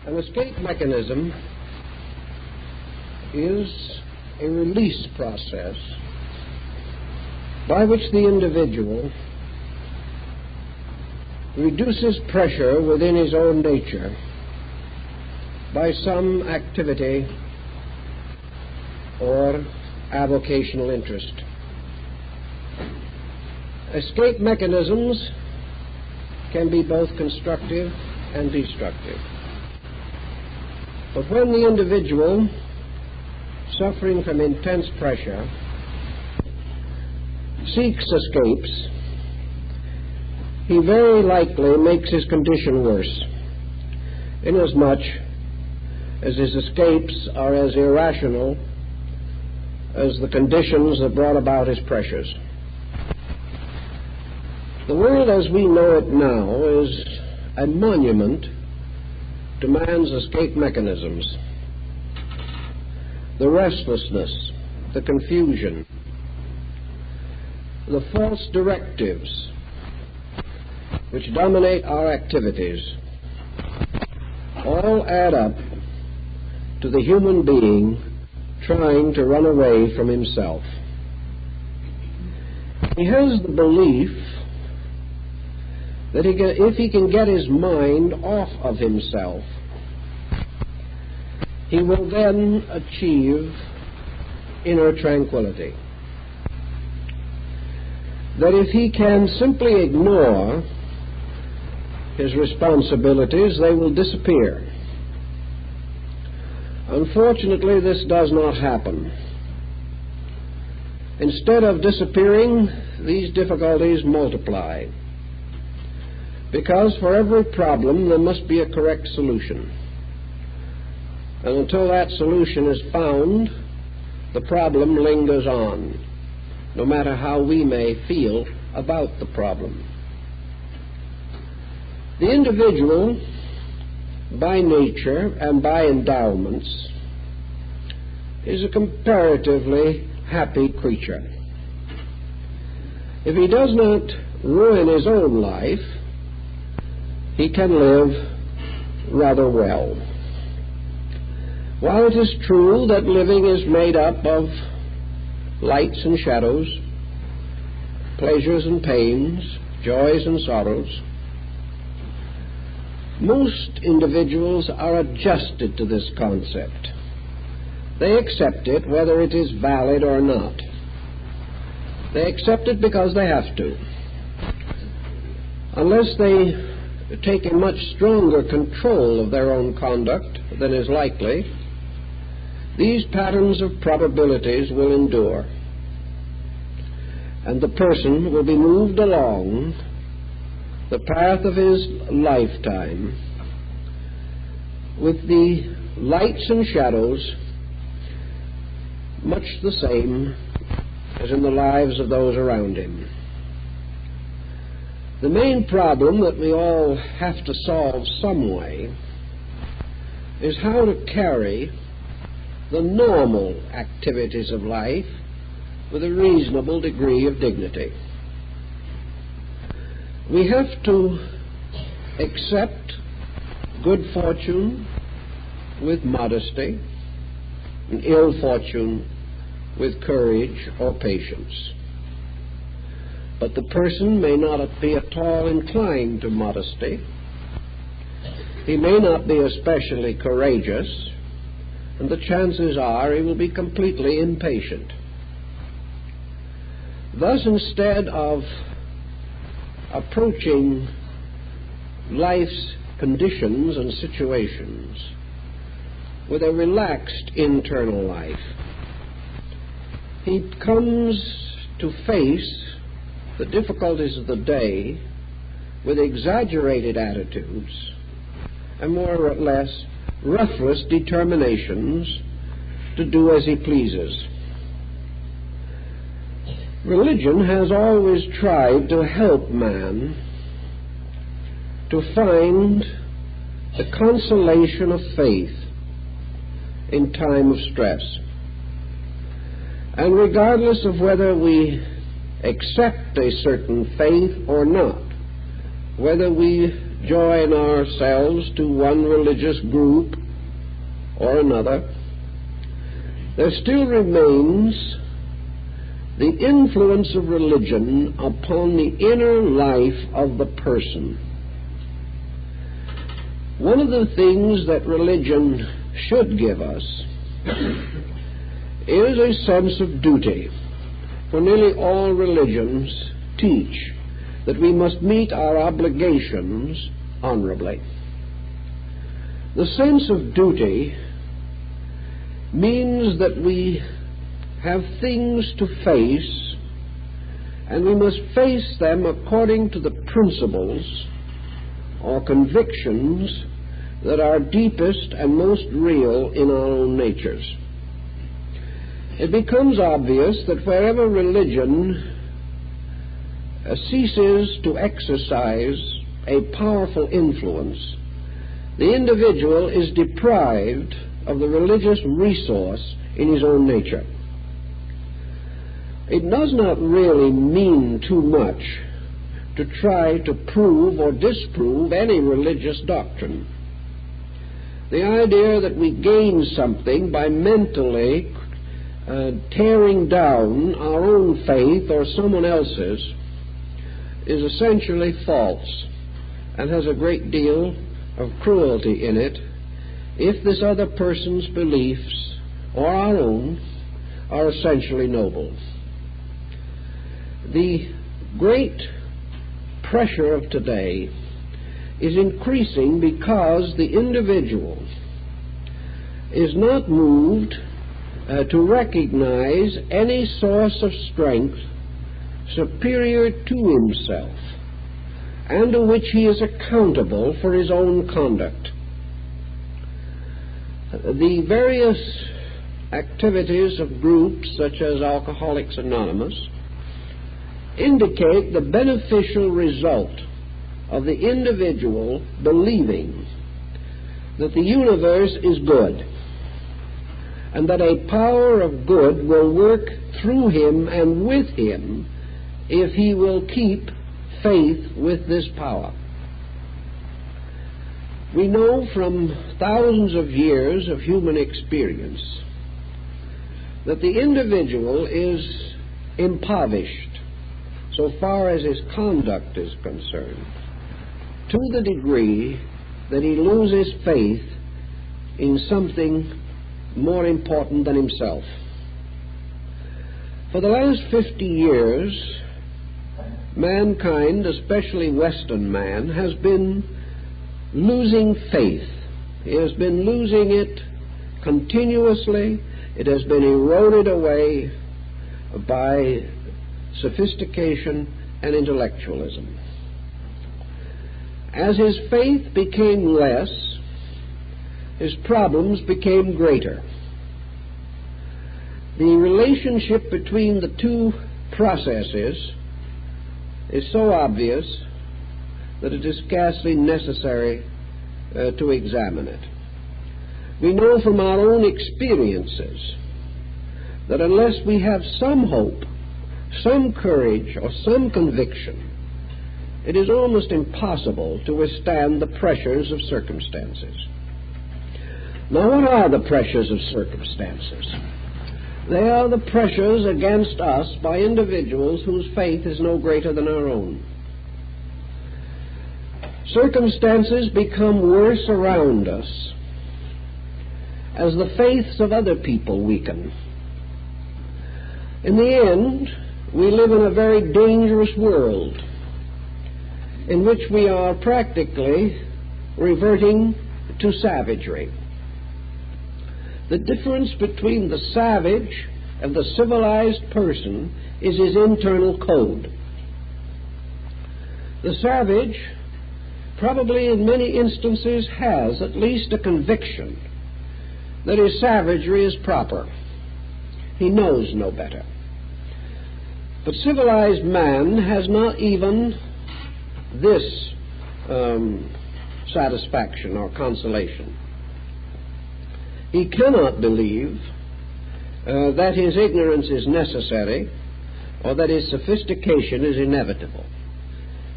An escape mechanism is a release process by which the individual reduces pressure within his own nature by some activity or avocational interest. Escape mechanisms can be both constructive and destructive. But when the individual, suffering from intense pressure, seeks escapes, he very likely makes his condition worse, inasmuch as his escapes are as irrational as the conditions that brought about his pressures. The world as we know it now is a monument to man's escape mechanisms. The restlessness, the confusion, the false directives which dominate our activities all add up to the human being trying to run away from himself. He has the belief that if he can get his mind off of himself, he will then achieve inner tranquility. That if he can simply ignore his responsibilities, they will disappear. Unfortunately, this does not happen. Instead of disappearing, these difficulties multiply, because for every problem there must be a correct solution. And until that solution is found, the problem lingers on, no matter how we may feel about the problem. The individual, by nature and by endowments, is a comparatively happy creature. If he does not ruin his own life, he can live rather well. While it is true that living is made up of lights and shadows, pleasures and pains, joys and sorrows, most individuals are adjusted to this concept. They accept it whether it is valid or not. They accept it because they have to. Unless they take a much stronger control of their own conduct than is likely, these patterns of probabilities will endure, and the person will be moved along the path of his lifetime with the lights and shadows much the same as in the lives of those around him. The main problem that we all have to solve some way is how to carry the normal activities of life with a reasonable degree of dignity. We have to accept good fortune with modesty and ill fortune with courage or patience. But the person may not be at all inclined to modesty. He may not be especially courageous, and the chances are he will be completely impatient. Thus, instead of approaching life's conditions and situations with a relaxed internal life, he comes to face the difficulties of the day with exaggerated attitudes and more or less ruthless determinations to do as he pleases. Religion has always tried to help man to find the consolation of faith in time of stress. And regardless of whether we accept a certain faith or not, whether we join ourselves to one religious group or another, there still remains the influence of religion upon the inner life of the person. One of the things that religion should give us is a sense of duty, for nearly all religions teach that we must meet our obligations honorably. The sense of duty means that we have things to face, and we must face them according to the principles or convictions that are deepest and most real in our own natures. It becomes obvious that wherever religion ceases to exercise a powerful influence, the individual is deprived of the religious resource in his own nature. It does not really mean too much to try to prove or disprove any religious doctrine. The idea that we gain something by mentally tearing down our own faith or someone else's is essentially false and has a great deal of cruelty in it if this other person's beliefs or our own are essentially noble. The great pressure of today is increasing because the individual is not moved to recognize any source of strength superior to himself and to which he is accountable for his own conduct. The various activities of groups such as Alcoholics Anonymous indicate the beneficial result of the individual believing that the universe is good and that a power of good will work through him and with him if he will keep faith with this power. We know from thousands of years of human experience that the individual is impoverished so far as his conduct is concerned, to the degree that he loses faith in something more important than himself. For the last 50 years, mankind, especially Western man, has been losing faith. He has been losing it continuously. It has been eroded away by sophistication and intellectualism. As his faith became less, his problems became greater. The relationship between the two processes is so obvious that it is scarcely necessary to examine it. We know from our own experiences that unless we have some hope, some courage, or some conviction, it is almost impossible to withstand the pressures of circumstances. Now, what are the pressures of circumstances? They are the pressures against us by individuals whose faith is no greater than our own. Circumstances become worse around us as the faiths of other people weaken. In the end, we live in a very dangerous world in which we are practically reverting to savagery. The difference between the savage and the civilized person is his internal code. The savage probably in many instances has at least a conviction that his savagery is proper. He knows no better. But civilized man has not even this satisfaction or consolation. He cannot believe that his ignorance is necessary or that his sophistication is inevitable.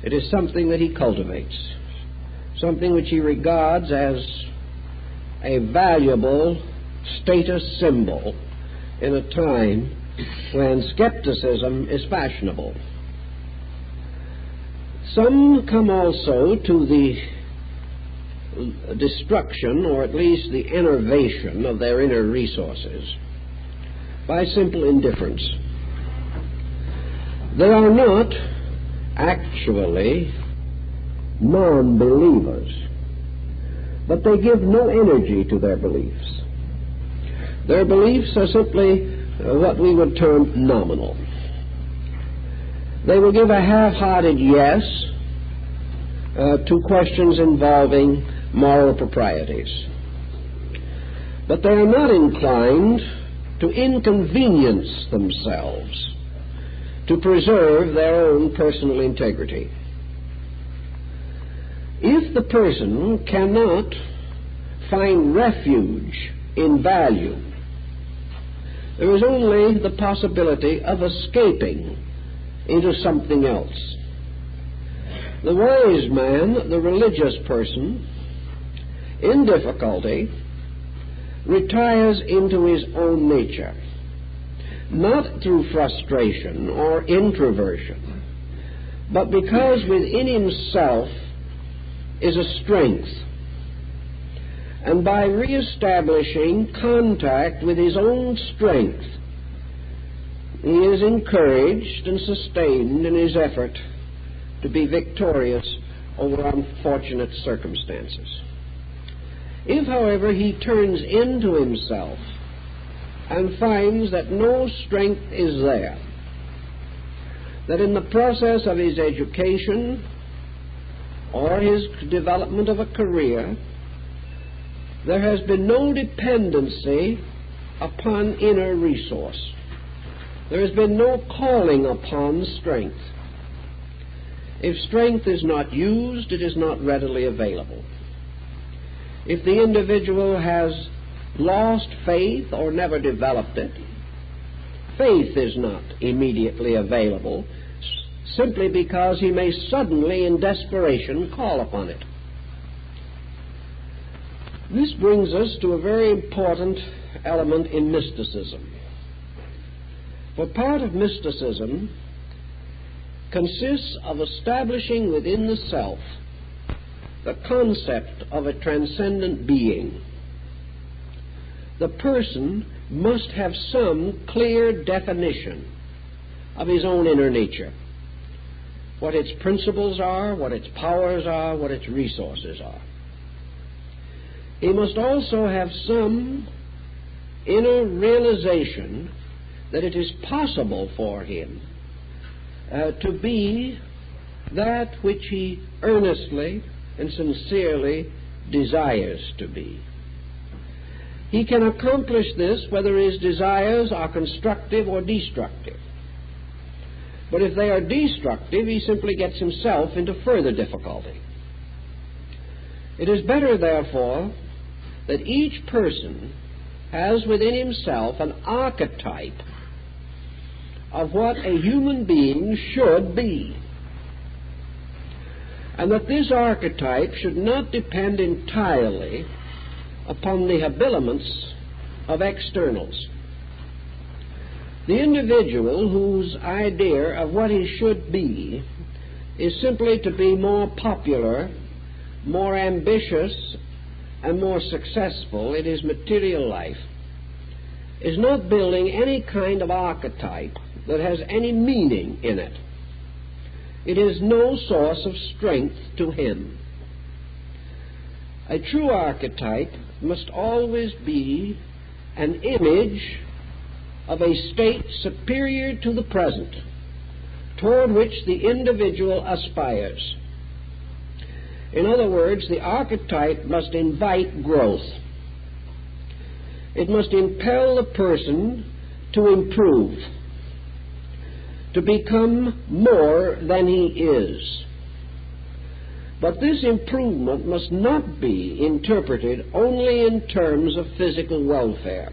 It is something that he cultivates. something which he regards as a valuable status symbol in a time when skepticism is fashionable. Some come also to the destruction, or at least the enervation, of their inner resources by simple indifference. They are not actually non-believers, but they give no energy to their beliefs. Their beliefs are simply what we would term nominal. They will give a half-hearted yes to questions involving moral proprieties, but they are not inclined to inconvenience themselves to preserve their own personal integrity. If the person cannot find refuge in value, there is only the possibility of escaping into something else. The wise man, the religious person, in difficulty, retires into his own nature, not through frustration or introversion, but because within himself is a strength, and by reestablishing contact with his own strength, he is encouraged and sustained in his effort to be victorious over unfortunate circumstances. If, however, he turns into himself and finds that no strength is there, that in the process of his education or his development of a career, there has been no dependency upon inner resource, there has been no calling upon strength. If strength is not used, it is not readily available. If the individual has lost faith or never developed it, faith is not immediately available, simply because he may suddenly, in desperation, call upon it. This brings us to a very important element in mysticism. For part of mysticism consists of establishing within the self the concept of a transcendent being. The person must have some clear definition of his own inner nature, what its principles are, what its powers are, what its resources are. He must also have some inner realization that it is possible for him to be that which he earnestly and sincerely desires to be. He can accomplish this whether his desires are constructive or destructive. But if they are destructive, he simply gets himself into further difficulty. It is better, therefore, that each person has within himself an archetype of what a human being should be, and that this archetype should not depend entirely upon the habiliments of externals. The individual whose idea of what he should be is simply to be more popular, more ambitious, and more successful in his material life is not building any kind of archetype that has any meaning in it. It is no source of strength to him. A true archetype must always be an image of a state superior to the present, toward which the individual aspires. In other words, the archetype must invite growth. It must impel the person to improve, to become more than he is. But this improvement must not be interpreted only in terms of physical welfare.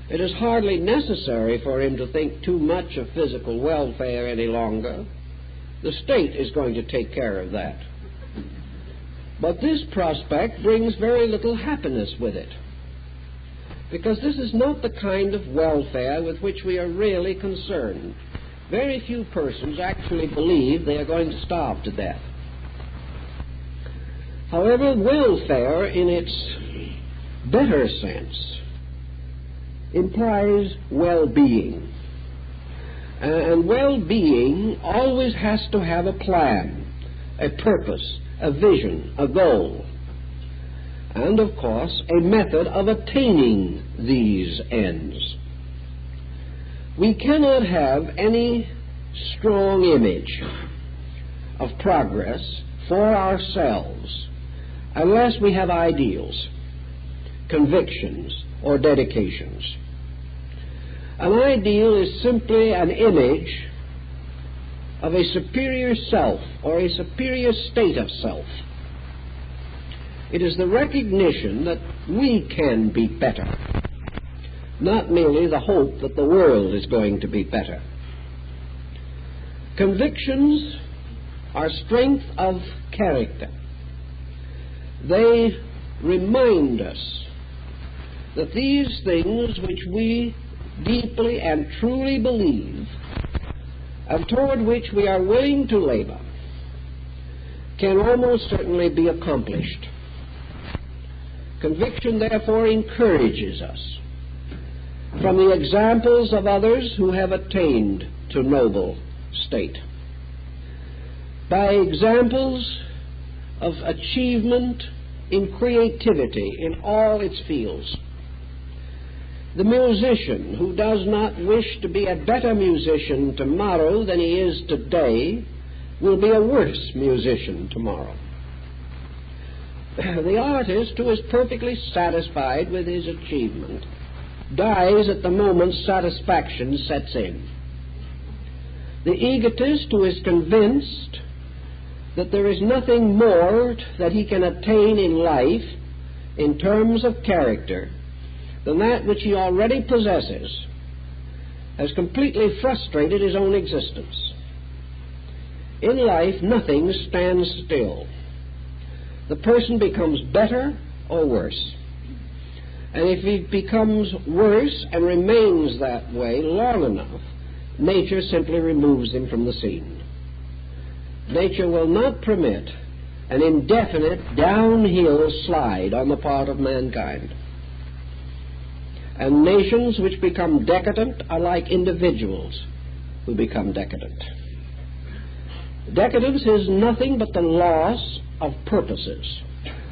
It is hardly necessary for him to think too much of physical welfare any longer. The state is going to take care of that. But this prospect brings very little happiness with it, because this is not the kind of welfare with which we are really concerned. Very few persons actually believe they are going to starve to death. However, welfare in its better sense implies well-being. And well-being always has to have a plan, a purpose, a vision, a goal, and, of course, a method of attaining these ends. We cannot have any strong image of progress for ourselves unless we have ideals, convictions, or dedications. An ideal is simply an image of a superior self or a superior state of self. It is the recognition that we can be better, not merely the hope that the world is going to be better. Convictions are strength of character. They remind us that these things which we deeply and truly believe, and toward which we are willing to labor, can almost certainly be accomplished. Conviction, therefore, encourages us from the examples of others who have attained to noble state, by examples of achievement in creativity in all its fields. The musician who does not wish to be a better musician tomorrow than he is today will be a worse musician tomorrow. The artist who is perfectly satisfied with his achievement dies at the moment satisfaction sets in. The egotist who is convinced that there is nothing more that he can attain in life in terms of character than that which he already possesses has completely frustrated his own existence. In life, nothing stands still. The person becomes better or worse. And if he becomes worse and remains that way long enough, nature simply removes him from the scene. Nature will not permit an indefinite downhill slide on the part of mankind. And nations which become decadent are like individuals who become decadent. Decadence is nothing but the loss of purposes,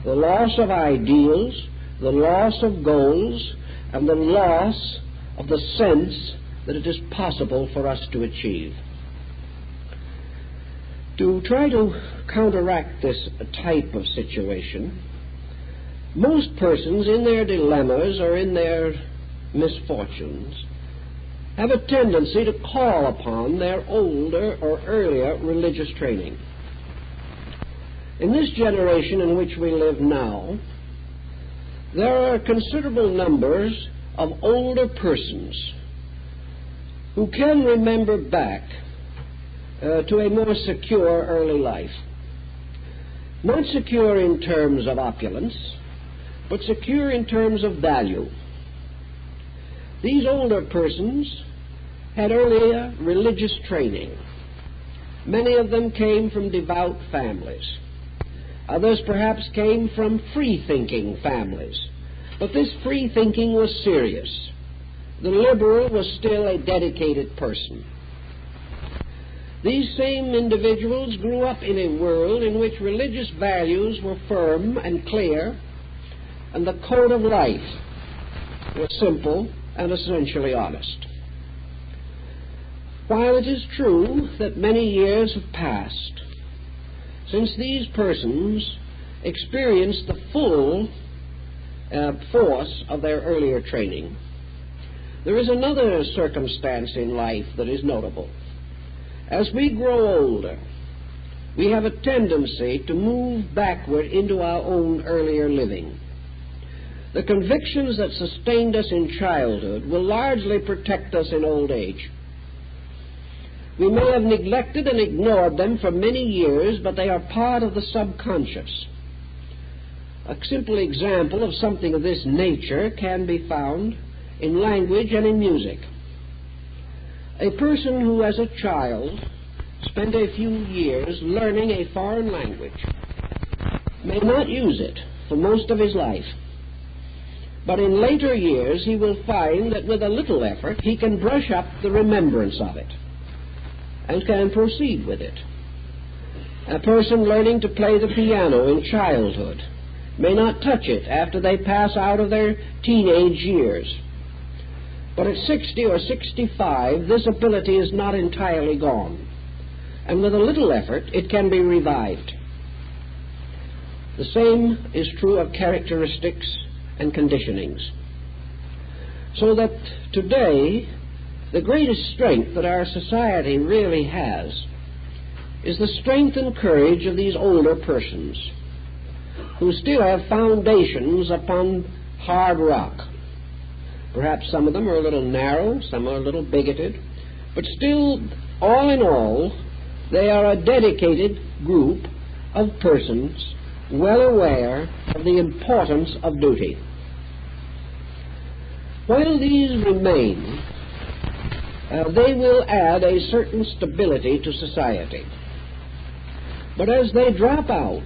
the loss of ideals, the loss of goals, and the loss of the sense that it is possible for us to achieve. To try to counteract this type of situation, most persons in their dilemmas or in their misfortunes have a tendency to call upon their older or earlier religious training. In this generation in which we live now, there are considerable numbers of older persons who can remember back to a more secure early life. Not secure in terms of opulence, but secure in terms of value. These older persons had earlier religious training. Many of them came from devout families. Others perhaps came from free-thinking families. But this free-thinking was serious. The liberal was still a dedicated person. These same individuals grew up in a world in which religious values were firm and clear, and the code of life was simple and essentially honest. While it is true that many years have passed since these persons experienced the full force of their earlier training, there is another circumstance in life that is notable. As we grow older, we have a tendency to move backward into our own earlier living. The convictions that sustained us in childhood will largely protect us in old age. We may have neglected and ignored them for many years, but they are part of the subconscious. A simple example of something of this nature can be found in language and in music. A person who as a child spent a few years learning a foreign language may not use it for most of his life, but in later years he will find that with a little effort he can brush up the remembrance of it and can proceed with it. A person learning to play the piano in childhood may not touch it after they pass out of their teenage years. But at 60 or 65, this ability is not entirely gone, and with a little effort it can be revived. The same is true of characteristics and conditionings. So that today, the greatest strength that our society really has is the strength and courage of these older persons who still have foundations upon hard rock. Perhaps some of them are a little narrow, some are a little bigoted, but still, all in all, they are a dedicated group of persons well aware of the importance of duty. While these remain, they will add a certain stability to society. But as they drop out,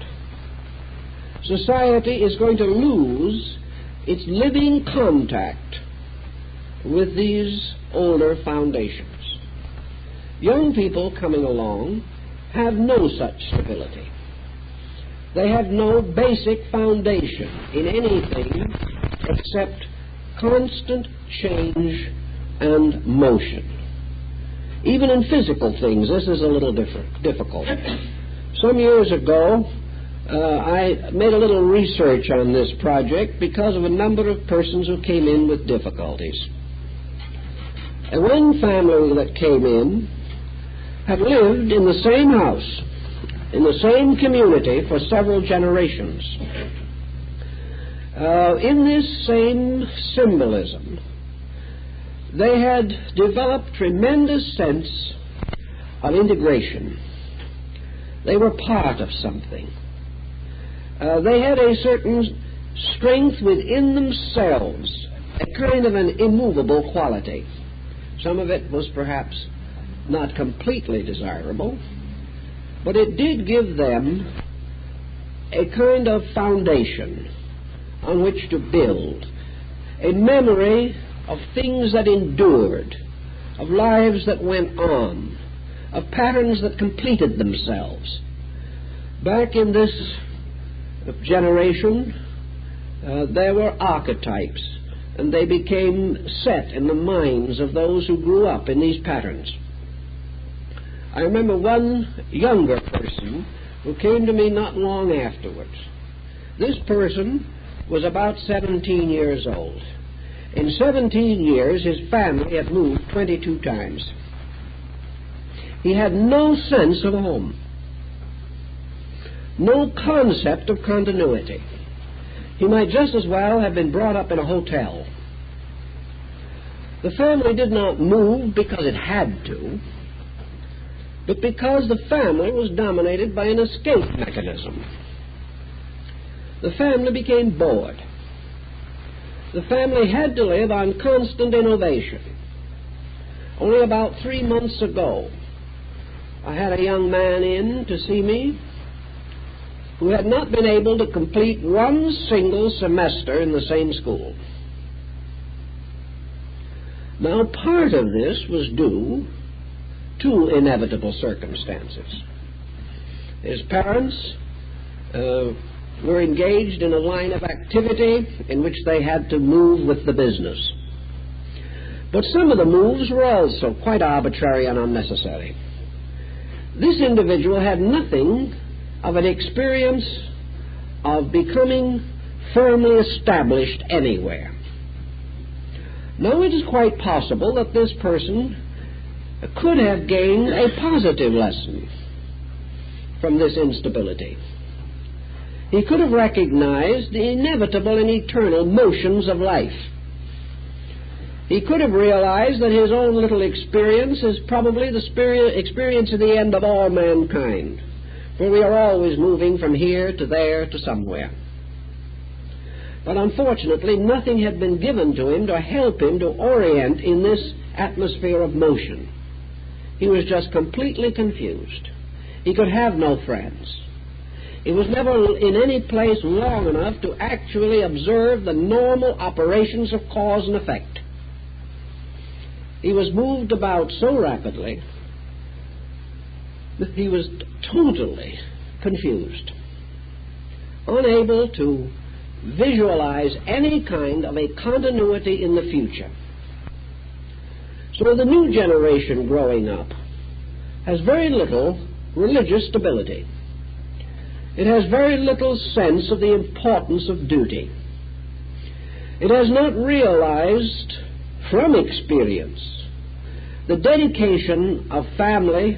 society is going to lose its living contact with these older foundations. Young people coming along have no such stability. They have no basic foundation in anything except constant change and motion. Even in physical things, this is a little difficult. Some years ago, I made a little research on this project because of a number of persons who came in with difficulties. And one family that came in had lived in the same house, in the same community for several generations. In this same symbolism, they had developed tremendous sense of integration. They were part of something. They had a certain strength within themselves, a kind of an immovable quality. Some of it was perhaps not completely desirable, but it did give them a kind of foundation on which to build, a memory of things that endured, of lives that went on, of patterns that completed themselves. Back in this generation, there were archetypes, and they became set in the minds of those who grew up in these patterns. I remember one younger person who came to me not long afterwards. This person was about 17 years old. In 17 years, his family had moved 22 times. He had no sense of home, no concept of continuity. He might just as well have been brought up in a hotel. The family did not move because it had to, but because the family was dominated by an escape mechanism. The family became bored. The family had to live on constant innovation. Only about 3 months ago, I had a young man in to see me who had not been able to complete one single semester in the same school. Now, part of this was due to inevitable circumstances. His parents were engaged in a line of activity in which they had to move with the business. But some of the moves were also quite arbitrary and unnecessary. This individual had nothing of an experience of becoming firmly established anywhere. Now, it is quite possible that this person could have gained a positive lesson from this instability. He could have recognized the inevitable and eternal motions of life. He could have realized that his own little experience is probably the experience of the end of all mankind, for we are always moving from here to there to somewhere. But unfortunately, nothing had been given to him to help him to orient in this atmosphere of motion. He was just completely confused. He could have no friends. He was never in any place long enough to actually observe the normal operations of cause and effect. He was moved about so rapidly that he was totally confused, unable to visualize any kind of a continuity in the future. So the new generation growing up has very little religious stability. It has very little sense of the importance of duty. It has not realized from experience the dedication of family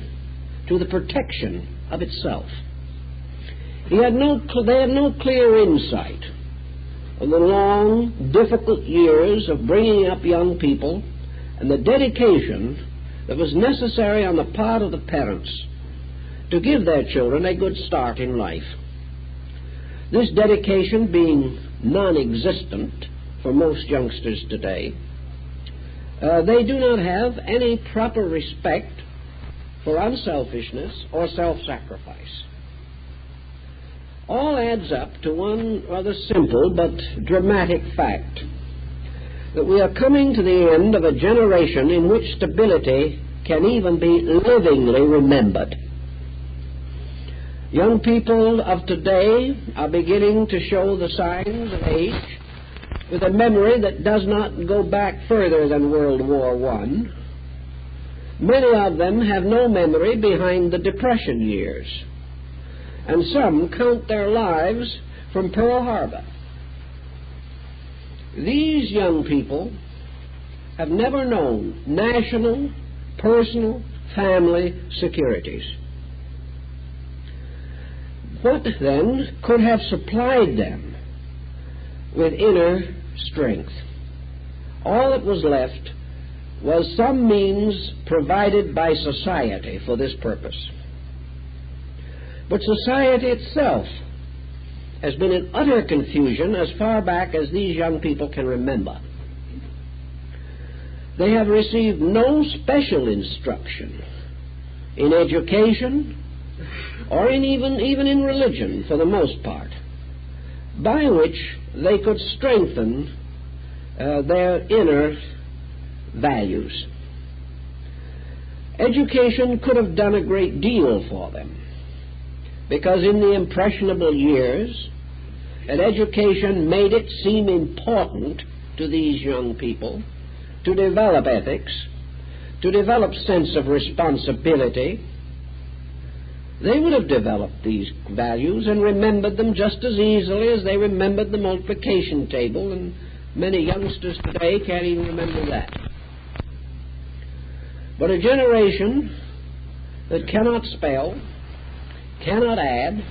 to the protection of itself. They had no clear insight of the long, difficult years of bringing up young people and the dedication that was necessary on the part of the parents to give their children a good start in life. This dedication being non-existent for most youngsters today, they do not have any proper respect for unselfishness or self-sacrifice. All adds up to one rather simple but dramatic fact, that we are coming to the end of a generation in which stability can even be livingly remembered. Young people of today are beginning to show the signs of age with a memory that does not go back further than World War I. Many of them have no memory behind the Depression years, and some count their lives from Pearl Harbor. These young people have never known national, personal, family securities. What then could have supplied them with inner strength? All that was left was some means provided by society for this purpose. But society itself has been in utter confusion as far back as these young people can remember. They have received no special instruction in education or even in religion, for the most part, by which they could strengthen their inner values. Education could have done a great deal for them, because in the impressionable years, an education made it seem important to these young people to develop ethics, to develop sense of responsibility. They would have developed these values and remembered them just as easily as they remembered the multiplication table, and many youngsters today can't even remember that. But a generation that cannot spell, cannot add,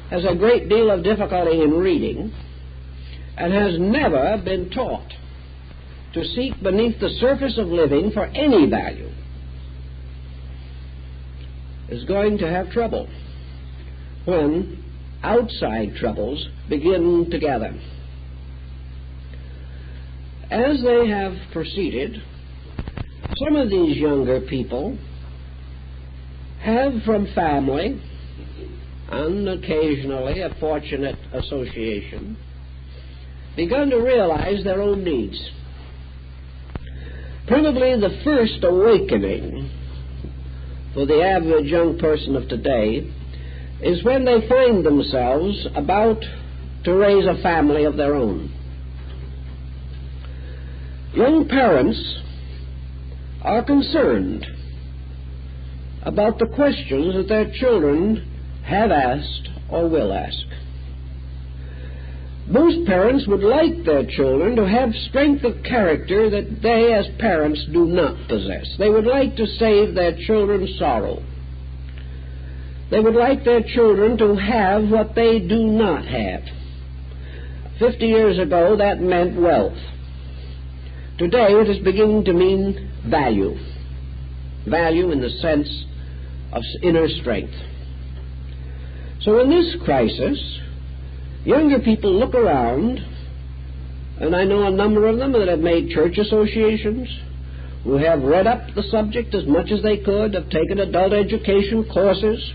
has a great deal of difficulty in reading, and has never been taught to seek beneath the surface of living for any value, is going to have trouble when outside troubles begin to gather. As they have proceeded, some of these younger people have from family and occasionally a fortunate association begun to realize their own needs. Probably the first awakening for the average young person of today is when they find themselves about to raise a family of their own. Young parents are concerned about the questions that their children have asked or will ask. Most parents would like their children to have strength of character that they as parents do not possess. They would like to save their children sorrow. They would like their children to have what they do not have. 50 years ago, that meant wealth. Today, it is beginning to mean value. Value in the sense of inner strength. So in this crisis, Younger people look around, and I know a number of them that have made church associations, who have read up the subject as much as they could, have taken adult education courses,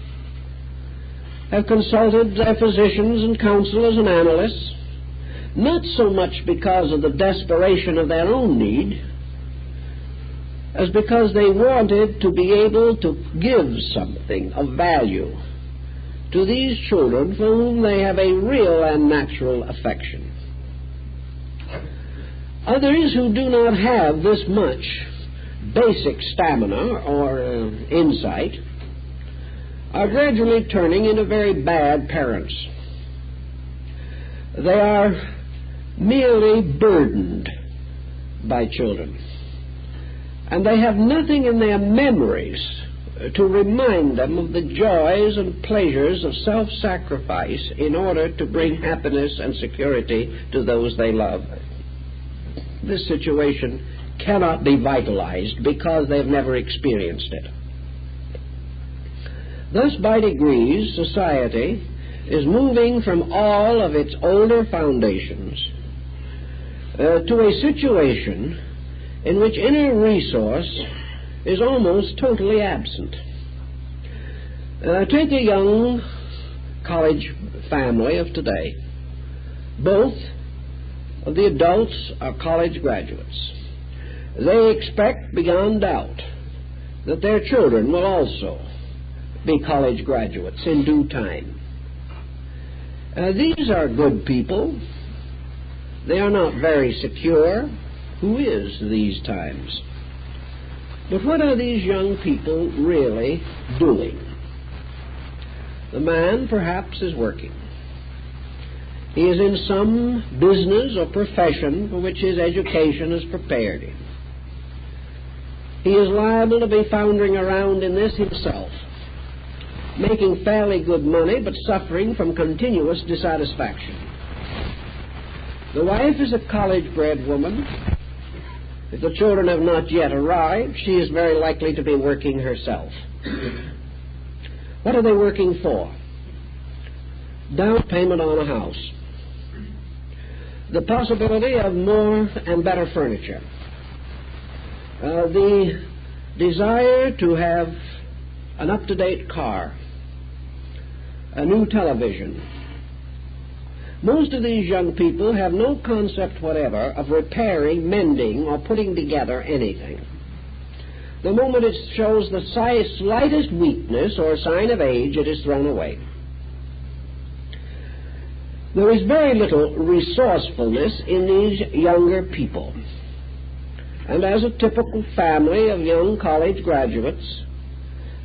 have consulted their physicians and counselors and analysts, not so much because of the desperation of their own need, as because they wanted to be able to give something of value to these children for whom they have a real and natural affection. Others who do not have this much basic stamina or insight are gradually turning into very bad parents. They are merely burdened by children, and they have nothing in their memories to remind them of the joys and pleasures of self-sacrifice in order to bring happiness and security to those they love. This situation cannot be vitalized because they've never experienced it. Thus, by degrees, society is moving from all of its older foundations to a situation in which inner resource is almost totally absent. Take a young college family of today. Both of the adults are college graduates. They expect beyond doubt that their children will also be college graduates in due time. These are good people. They are not very secure. Who is these times? But what are these young people really doing? The man perhaps is working. He is in some business or profession for which his education has prepared him. He is liable to be foundering around in this himself, making fairly good money but suffering from continuous dissatisfaction. The wife is a college-bred woman. If the children have not yet arrived, she is very likely to be working herself. What are they working for? Down payment on a house. The possibility of more and better furniture. The desire to have an up-to-date car. A new television. Most of these young people have no concept whatever of repairing, mending, or putting together anything. The moment it shows the slightest weakness or sign of age, it is thrown away. There is very little resourcefulness in these younger people. And as a typical family of young college graduates,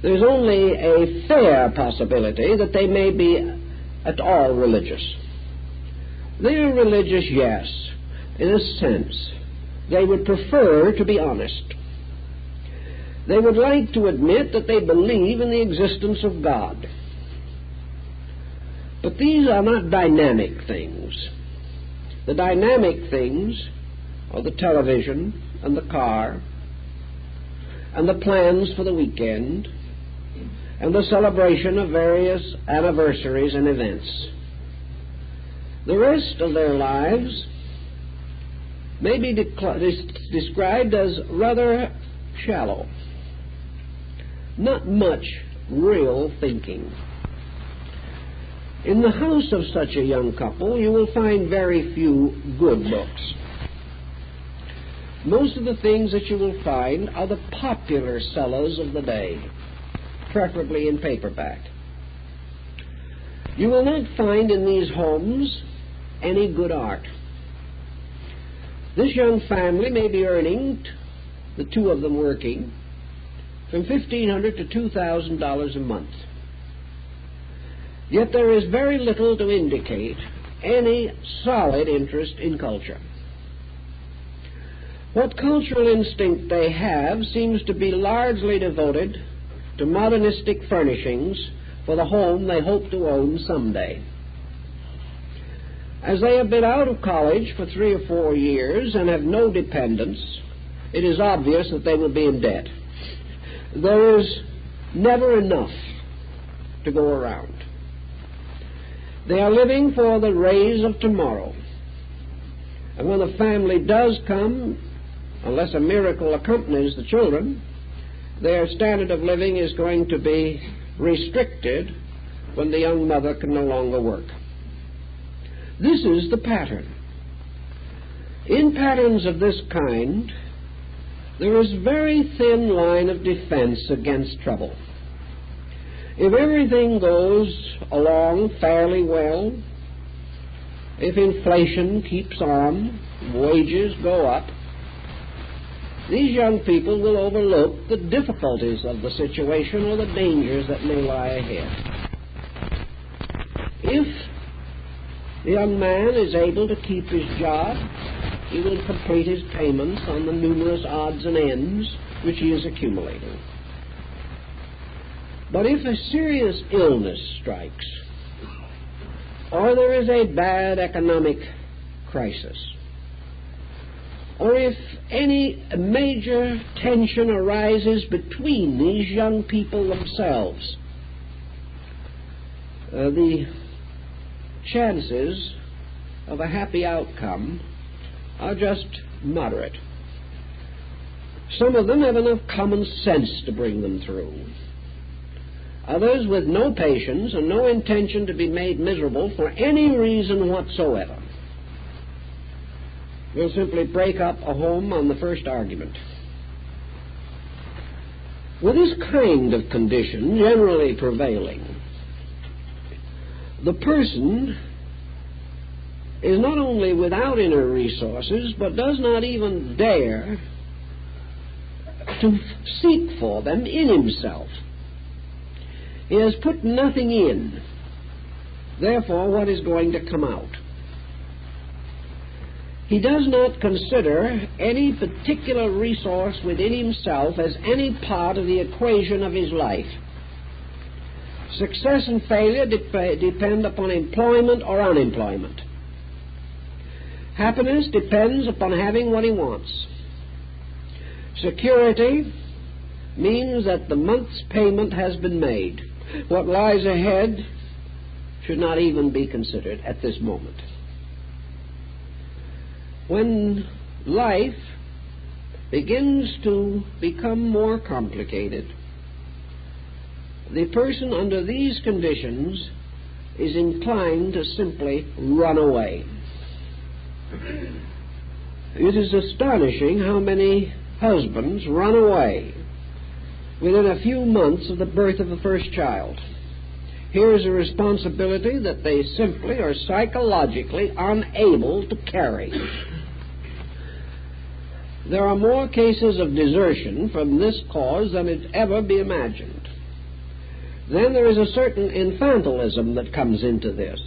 there's only a fair possibility that they may be at all religious. They are religious, yes, in a sense. They would prefer to be honest. They would like to admit that they believe in the existence of God. But these are not dynamic things. The dynamic things are the television and the car and the plans for the weekend and the celebration of various anniversaries and events. The rest of their lives may be described as rather shallow. Not much real thinking. In the house of such a young couple, you will find very few good books. Most of the things that you will find are the popular sellers of the day, preferably in paperback. You will not find in these homes any good art. This young family may be earning, the two of them working, from $1,500 to $2,000 a month. Yet there is very little to indicate any solid interest in culture. What cultural instinct they have seems to be largely devoted to modernistic furnishings for the home they hope to own someday. As they have been out of college for 3 or 4 years and have no dependents, it is obvious that they will be in debt. There is never enough to go around. They are living for the rays of tomorrow. And when the family does come, unless a miracle accompanies the children, their standard of living is going to be restricted when the young mother can no longer work. This is the pattern. In patterns of this kind, there is a very thin line of defense against trouble. If everything goes along fairly well, if inflation keeps on, wages go up, these young people will overlook the difficulties of the situation or the dangers that may lie ahead. If the young man is able to keep his job, he will complete his payments on the numerous odds and ends which he is accumulating. But if a serious illness strikes, or there is a bad economic crisis, or if any major tension arises between these young people themselves, the chances of a happy outcome are just moderate. Some of them have enough common sense to bring them through. Others, with no patience and no intention to be made miserable for any reason whatsoever, will simply break up a home on the first argument. With this kind of condition generally prevailing, the person is not only without inner resources, but does not even dare to seek for them in himself. He has put nothing in. Therefore, what is going to come out? He does not consider any particular resource within himself as any part of the equation of his life. Success and failure depend upon employment or unemployment. Happiness depends upon having what he wants. Security means that the month's payment has been made. What lies ahead should not even be considered at this moment. When life begins to become more complicated, the person under these conditions is inclined to simply run away. It is astonishing how many husbands run away within a few months of the birth of the first child. Here is a responsibility that they simply are psychologically unable to carry. There are more cases of desertion from this cause than it ever be imagined. Then there is a certain infantilism that comes into this.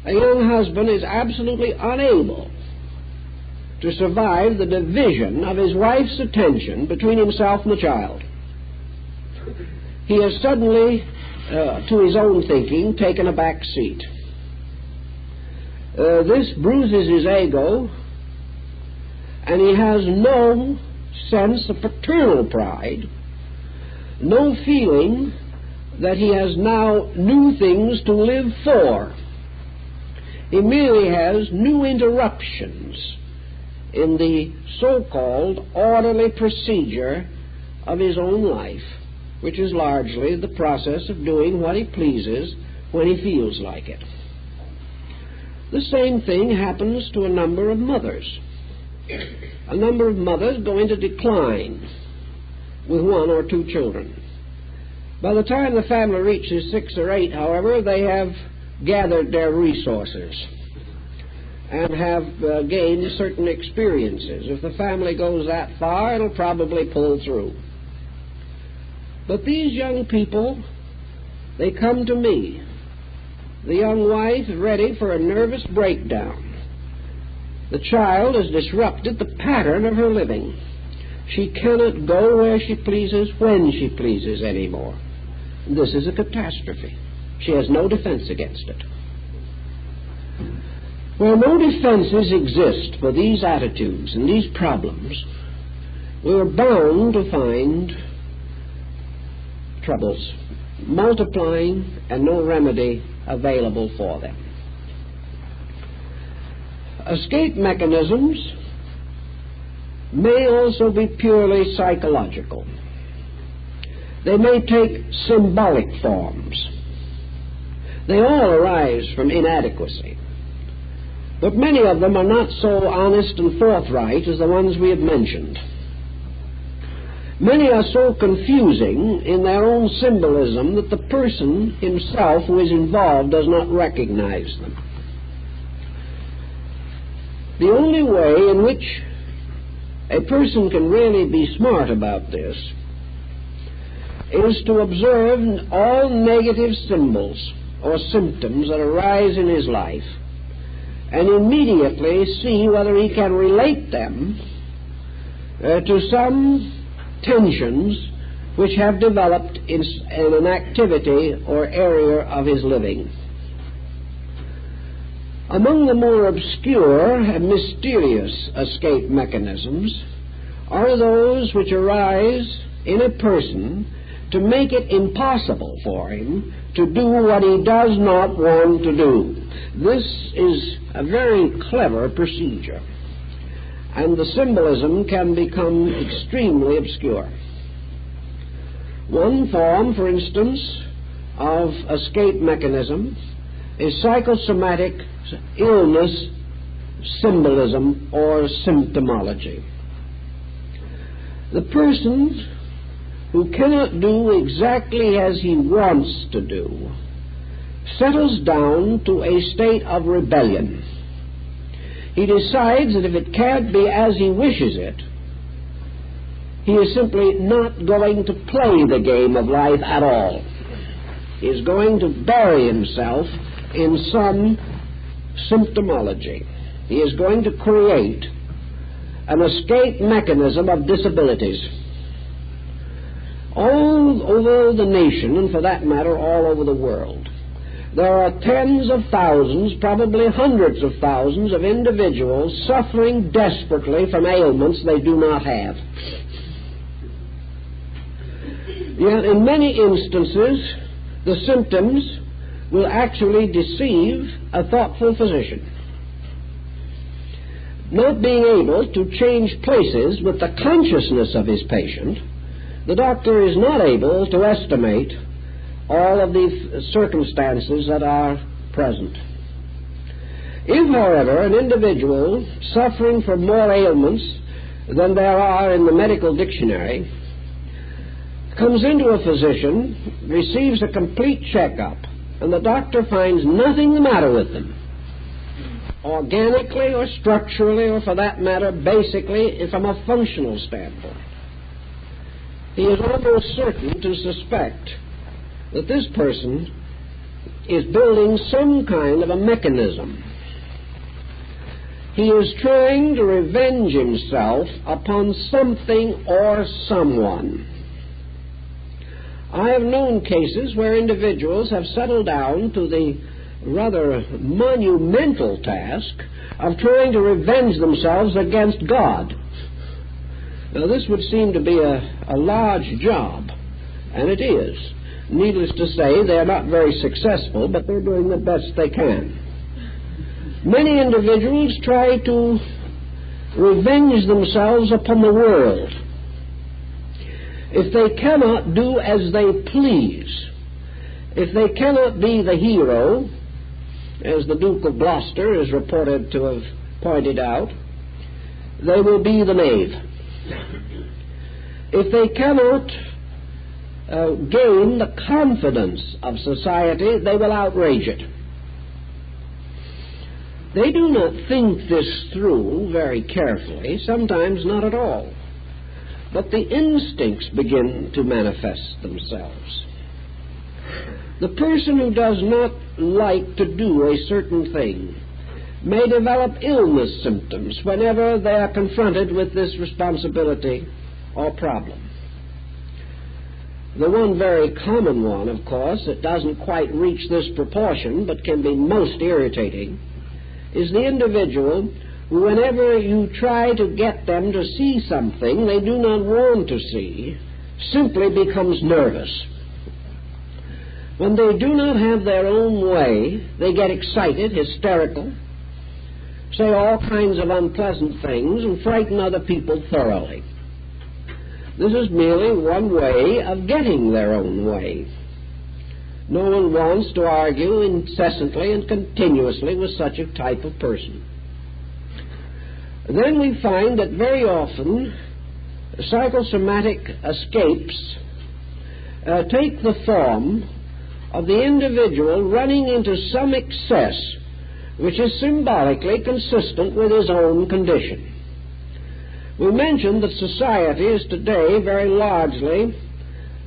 A young husband is absolutely unable to survive the division of his wife's attention between himself and the child. He has suddenly, to his own thinking, taken a back seat. This bruises his ego, and he has no sense of paternal pride, no feeling that he has now new things to live for. He merely has new interruptions in the so-called orderly procedure of his own life, which is largely the process of doing what he pleases when he feels like it. The same thing happens to a number of mothers. A number of mothers go into decline with 1 or 2 children. By the time the family reaches 6 or 8, however, they have gathered their resources and have gained certain experiences. If the family goes that far, it'll probably pull through. But these young people, they come to me. The young wife is ready for a nervous breakdown. The child has disrupted the pattern of her living. She cannot go where she pleases, when she pleases anymore. This is a catastrophe. She has no defense against it. Where no defenses exist for these attitudes and these problems, we are bound to find troubles. multiplying and no remedy available for them. Escape mechanisms may also be purely psychological. They may take symbolic forms. They all arise from inadequacy. But many of them are not so honest and forthright as the ones we have mentioned. Many are so confusing in their own symbolism that the person himself who is involved does not recognize them. The only way in which a person can really be smart about this is to observe all negative symbols or symptoms that arise in his life and immediately see whether he can relate them to some tensions which have developed in an activity or area of his living. Among the more obscure and mysterious escape mechanisms are those which arise in a person to make it impossible for him to do what he does not want to do. This is a very clever procedure, and the symbolism can become extremely obscure. One form, for instance, of escape mechanism is psychosomatic illness symbolism or symptomology. The person who cannot do exactly as he wants to do settles down to a state of rebellion. He decides that if it can't be as he wishes it, he is simply not going to play the game of life at all. He is going to bury himself in some symptomology. He is going to create an escape mechanism of disabilities. All over the nation, and for that matter all over the world, there are tens of thousands, probably hundreds of thousands of individuals suffering desperately from ailments they do not have. Yet in many instances, the symptoms will actually deceive a thoughtful physician. Not being able to change places with the consciousness of his patient, the doctor is not able to estimate all of the circumstances that are present. If, however, an individual suffering from more ailments than there are in the medical dictionary comes into a physician, receives a complete checkup, and the doctor finds nothing the matter with them, organically or structurally, or for that matter, basically, from a functional standpoint, he is almost certain to suspect that this person is building some kind of a mechanism. He is trying to revenge himself upon something or someone. I have known cases where individuals have settled down to the rather monumental task of trying to revenge themselves against God. Now, this would seem to be a large job, and it is. Needless to say, they're not very successful, but they're doing the best they can. Many individuals try to revenge themselves upon the world. If they cannot do as they please, if they cannot be the hero, as the Duke of Gloucester is reported to have pointed out, they will be the knave. If they cannot gain the confidence of society, they will outrage it. They do not think this through very carefully, sometimes not at all. But the instincts begin to manifest themselves. The person who does not like to do a certain thing may develop illness symptoms whenever they are confronted with this responsibility or problem. The one very common one, of course, that doesn't quite reach this proportion but can be most irritating, is the individual who, whenever you try to get them to see something they do not want to see, simply becomes nervous. When they do not have their own way, they get excited, hysterical, say all kinds of unpleasant things, and frighten other people thoroughly. This is merely one way of getting their own way. No one wants to argue incessantly and continuously with such a type of person. Then we find that very often psychosomatic escapes take the form of the individual running into some excess which is symbolically consistent with his own condition. We mentioned that society is today very largely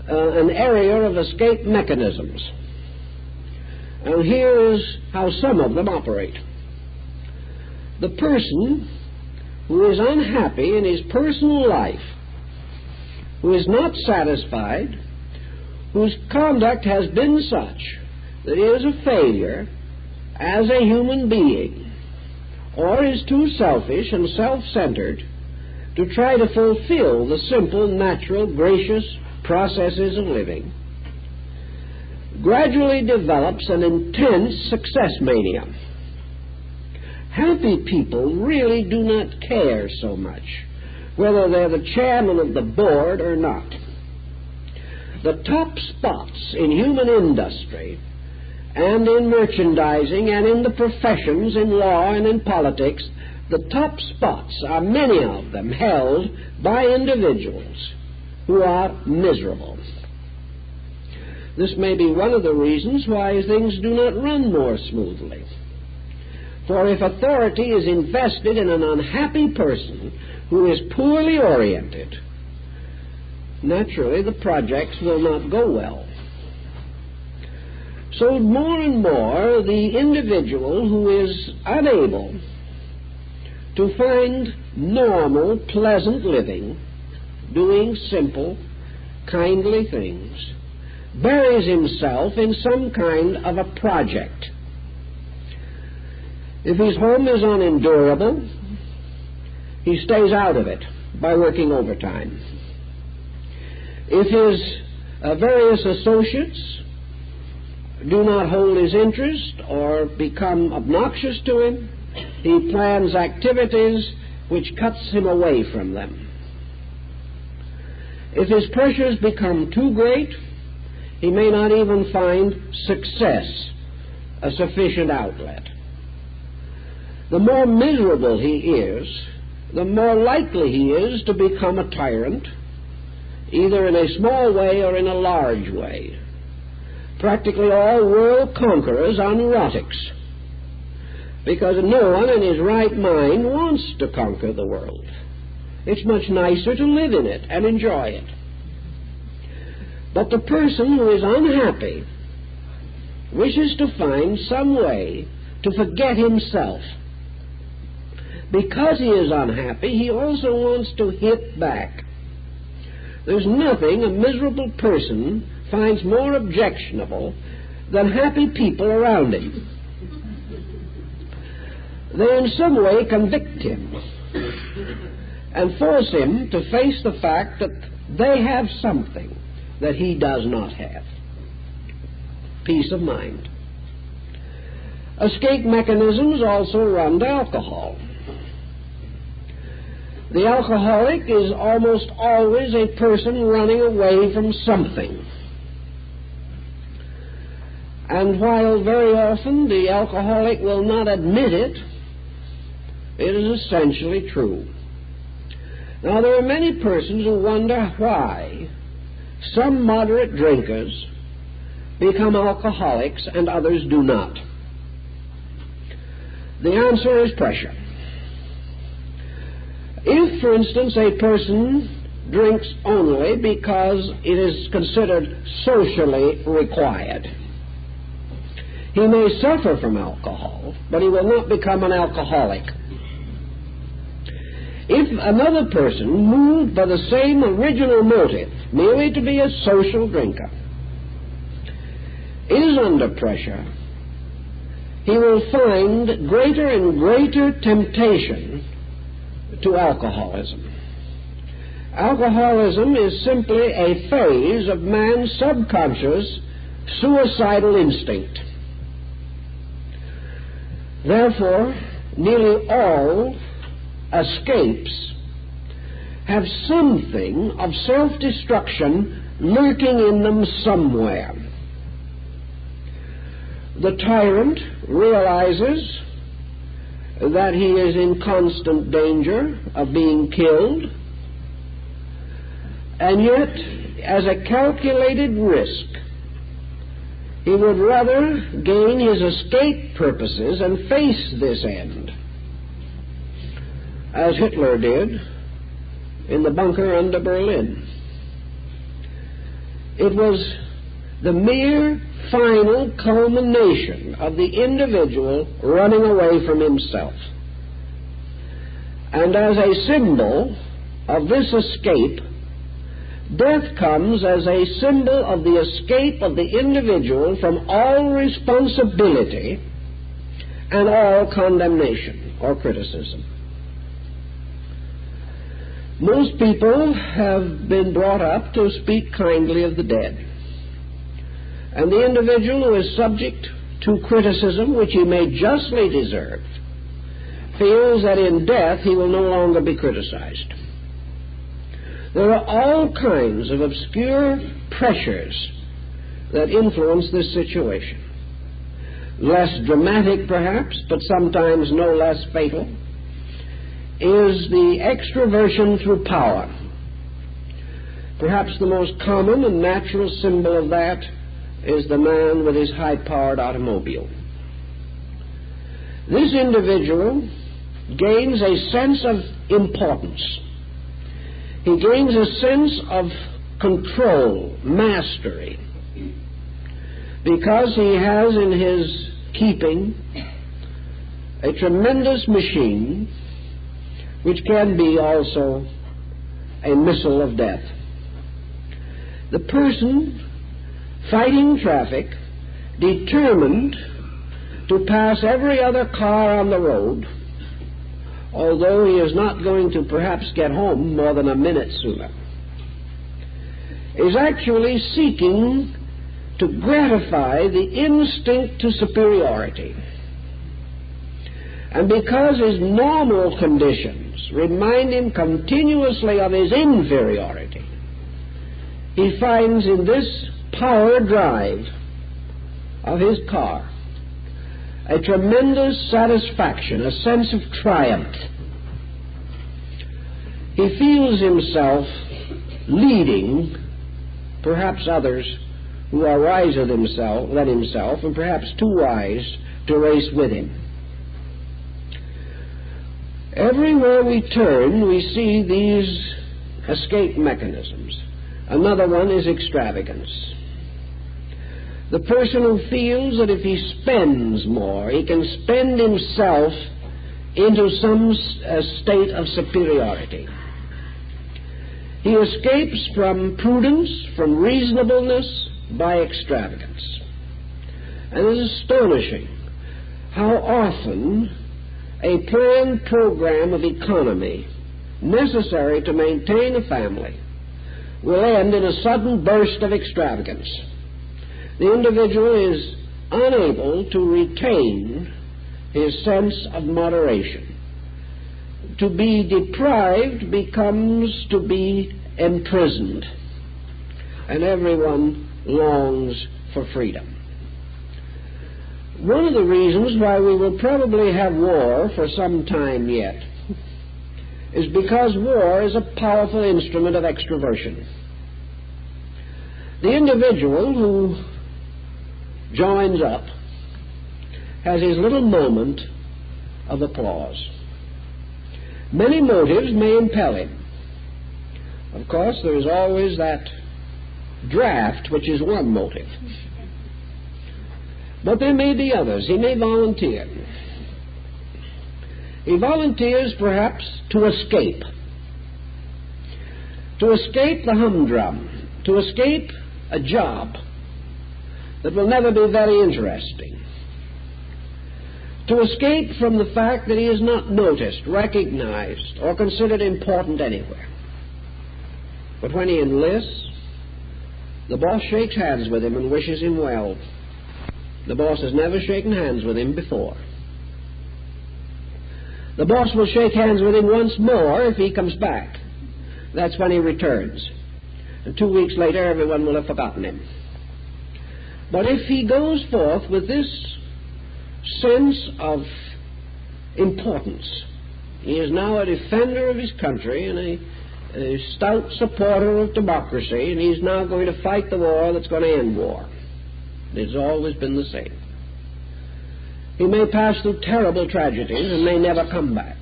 an area of escape mechanisms. And here is how some of them operate. The person who is unhappy in his personal life, who is not satisfied, whose conduct has been such that he is a failure as a human being, or is too selfish and self-centered to try to fulfill the simple, natural, gracious processes of living, gradually develops an intense success mania. Happy people really do not care so much whether they're the chairman of the board or not. The top spots in human industry and in merchandising and in the professions, in law and in politics, the top spots are many of them held by individuals who are miserable. This may be one of the reasons why things do not run more smoothly. For if authority is invested in an unhappy person who is poorly oriented, naturally the projects will not go well. So more and more the individual who is unable to find normal, pleasant living, doing simple, kindly things, buries himself in some kind of a project. If his home is unendurable, he stays out of it by working overtime. If his various associates do not hold his interest or become obnoxious to him, he plans activities which cuts him away from them. If his pressures become too great, he may not even find success a sufficient outlet. The more miserable he is, the more likely he is to become a tyrant, either in a small way or in a large way. Practically all world conquerors are neurotics, because no one in his right mind wants to conquer the world. It's much nicer to live in it and enjoy it. But the person who is unhappy wishes to find some way to forget himself. Because he is unhappy, he also wants to hit back. There's nothing a miserable person finds more objectionable than happy people around him. They in some way convict him and force him to face the fact that they have something that he does not have. Peace of mind. Escape mechanisms also run to alcohol. The alcoholic is almost always a person running away from something. And while very often the alcoholic will not admit it, it is essentially true. Now, there are many persons who wonder why some moderate drinkers become alcoholics and others do not. The answer is pressure. If, for instance, a person drinks only because it is considered socially required, he may suffer from alcohol, but he will not become an alcoholic. If another person, moved by the same original motive, merely to be a social drinker, is under pressure, he will find greater and greater temptation to alcoholism. Alcoholism is simply a phase of man's subconscious suicidal instinct. Therefore, nearly all escapes have something of self-destruction lurking in them somewhere. The tyrant realizes that he is in constant danger of being killed, and yet, as a calculated risk, he would rather gain his escape purposes and face this end, as Hitler did in the bunker under Berlin. It was the mere final culmination of the individual running away from himself. And as a symbol of this escape, death comes as a symbol of the escape of the individual from all responsibility and all condemnation or criticism. Most people have been brought up to speak kindly of the dead. And the individual who is subject to criticism, which he may justly deserve, feels that in death he will no longer be criticized. There are all kinds of obscure pressures that influence this situation. Less dramatic, perhaps, but sometimes no less fatal, is the extroversion through power. Perhaps the most common and natural symbol of that is the man with his high-powered automobile. This individual gains a sense of importance. He gains a sense of control, mastery, because he has in his keeping a tremendous machine which can be also a missile of death. The person fighting traffic, determined to pass every other car on the road, although he is not going to perhaps get home more than a minute sooner, is actually seeking to gratify the instinct to superiority. And because his normal conditions remind him continuously of his inferiority, he finds in this power drive of his car a tremendous satisfaction, a sense of triumph. He feels himself leading perhaps others who are wiser than himself and perhaps too wise to race with him. Everywhere we turn, we see these escape mechanisms. Another one is extravagance. The person who feels that if he spends more, he can spend himself into some state of superiority. He escapes from prudence, from reasonableness, by extravagance. And it is astonishing how often a planned program of economy necessary to maintain a family will end in a sudden burst of extravagance. The individual is unable to retain his sense of moderation. To be deprived becomes to be imprisoned, and everyone longs for freedom. One of the reasons why we will probably have war for some time yet is because war is a powerful instrument of extroversion. The individual who joins up has his little moment of applause. Many motives may impel him. Of course, there is always that draft, which is one motive. But there may be others. He may volunteer. He volunteers perhaps to escape the humdrum, to escape a job that will never be very interesting, to escape from the fact that he is not noticed, recognized, or considered important anywhere. But when he enlists, The boss shakes hands with him and wishes him well. The boss has never shaken hands with him before. The boss will shake hands with him once more if he comes back. That's when he returns. And 2 weeks later, everyone will have forgotten him. But if he goes forth with this sense of importance, he is now a defender of his country and a stout supporter of democracy, and he's now going to fight the war that's going to end war. It's always been the same. He may pass through terrible tragedies and may never come back.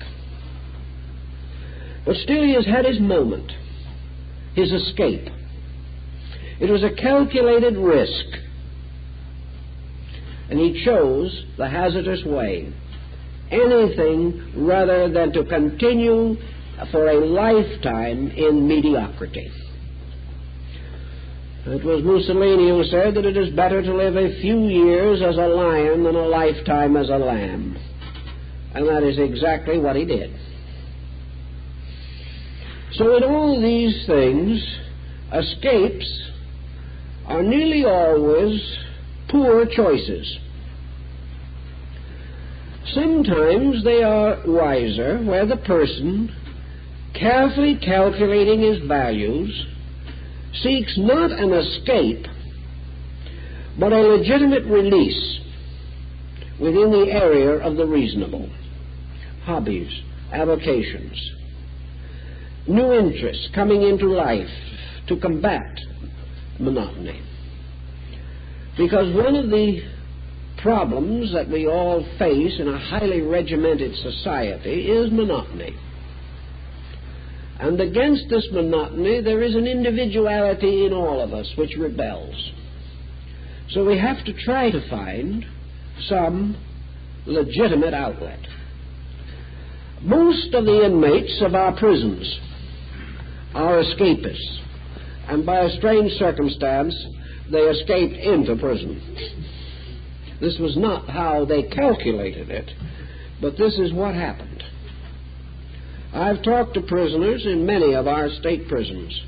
But still he has had his moment, his escape. It was a calculated risk, and he chose the hazardous way. Anything rather than to continue for a lifetime in mediocrity. It was Mussolini who said that it is better to live a few years as a lion than a lifetime as a lamb. And that is exactly what he did. So in all these things, escapes are nearly always poor choices. Sometimes they are wiser, where the person, carefully calculating his values, seeks not an escape, but a legitimate release within the area of the reasonable. Hobbies, avocations, new interests coming into life to combat monotony. Because one of the problems that we all face in a highly regimented society is monotony. And against this monotony there is an individuality in all of us which rebels. So we have to try to find some legitimate outlet. Most of the inmates of our prisons are escapists, and by a strange circumstance they escaped into prison. This was not how they calculated it, but this is what happened. I've talked to prisoners in many of our state prisons,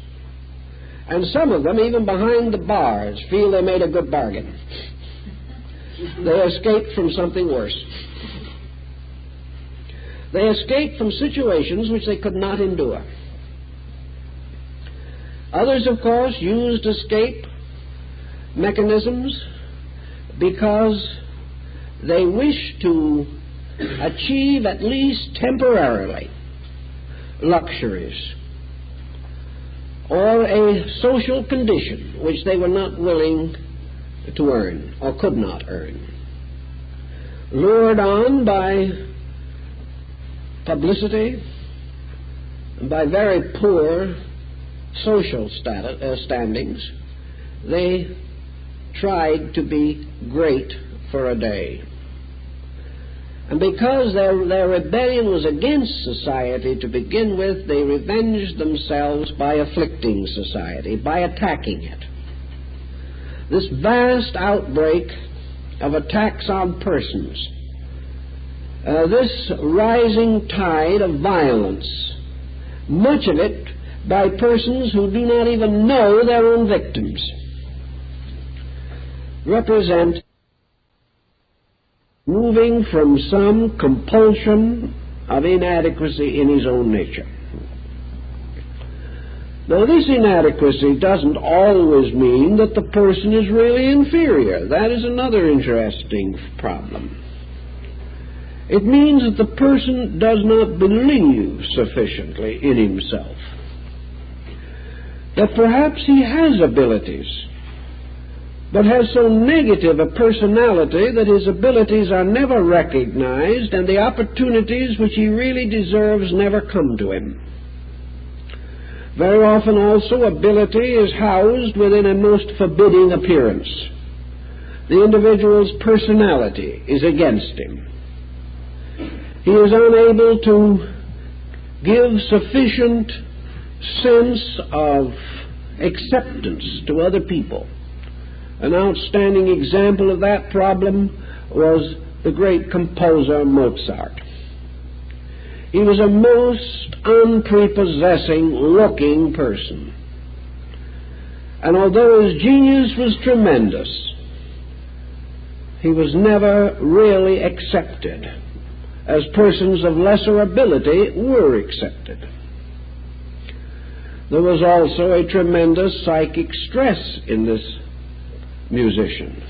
and some of them, even behind the bars, feel they made a good bargain. They escaped from something worse. They escaped from situations which they could not endure. Others, of course, used escape mechanisms because they wished to achieve, at least temporarily, luxuries or a social condition which they were not willing to earn or could not earn. Lured on by publicity and by very poor social standings, they tried to be great for a day. And because their rebellion was against society to begin with, they revenged themselves by afflicting society, by attacking it. This vast outbreak of attacks on persons, this rising tide of violence, much of it by persons who do not even know their own victims, represent moving from some compulsion of inadequacy in his own nature. Now, this inadequacy doesn't always mean that the person is really inferior. That is another interesting problem. It means that the person does not believe sufficiently in himself, that perhaps he has abilities, but has so negative a personality that his abilities are never recognized and the opportunities which he really deserves never come to him. Very often also ability is housed within a most forbidding appearance. The individual's personality is against him. He is unable to give sufficient sense of acceptance to other people. An outstanding example of that problem was the great composer Mozart. He was a most unprepossessing looking person. And although his genius was tremendous, he was never really accepted as persons of lesser ability were accepted. There was also a tremendous psychic stress in this musician.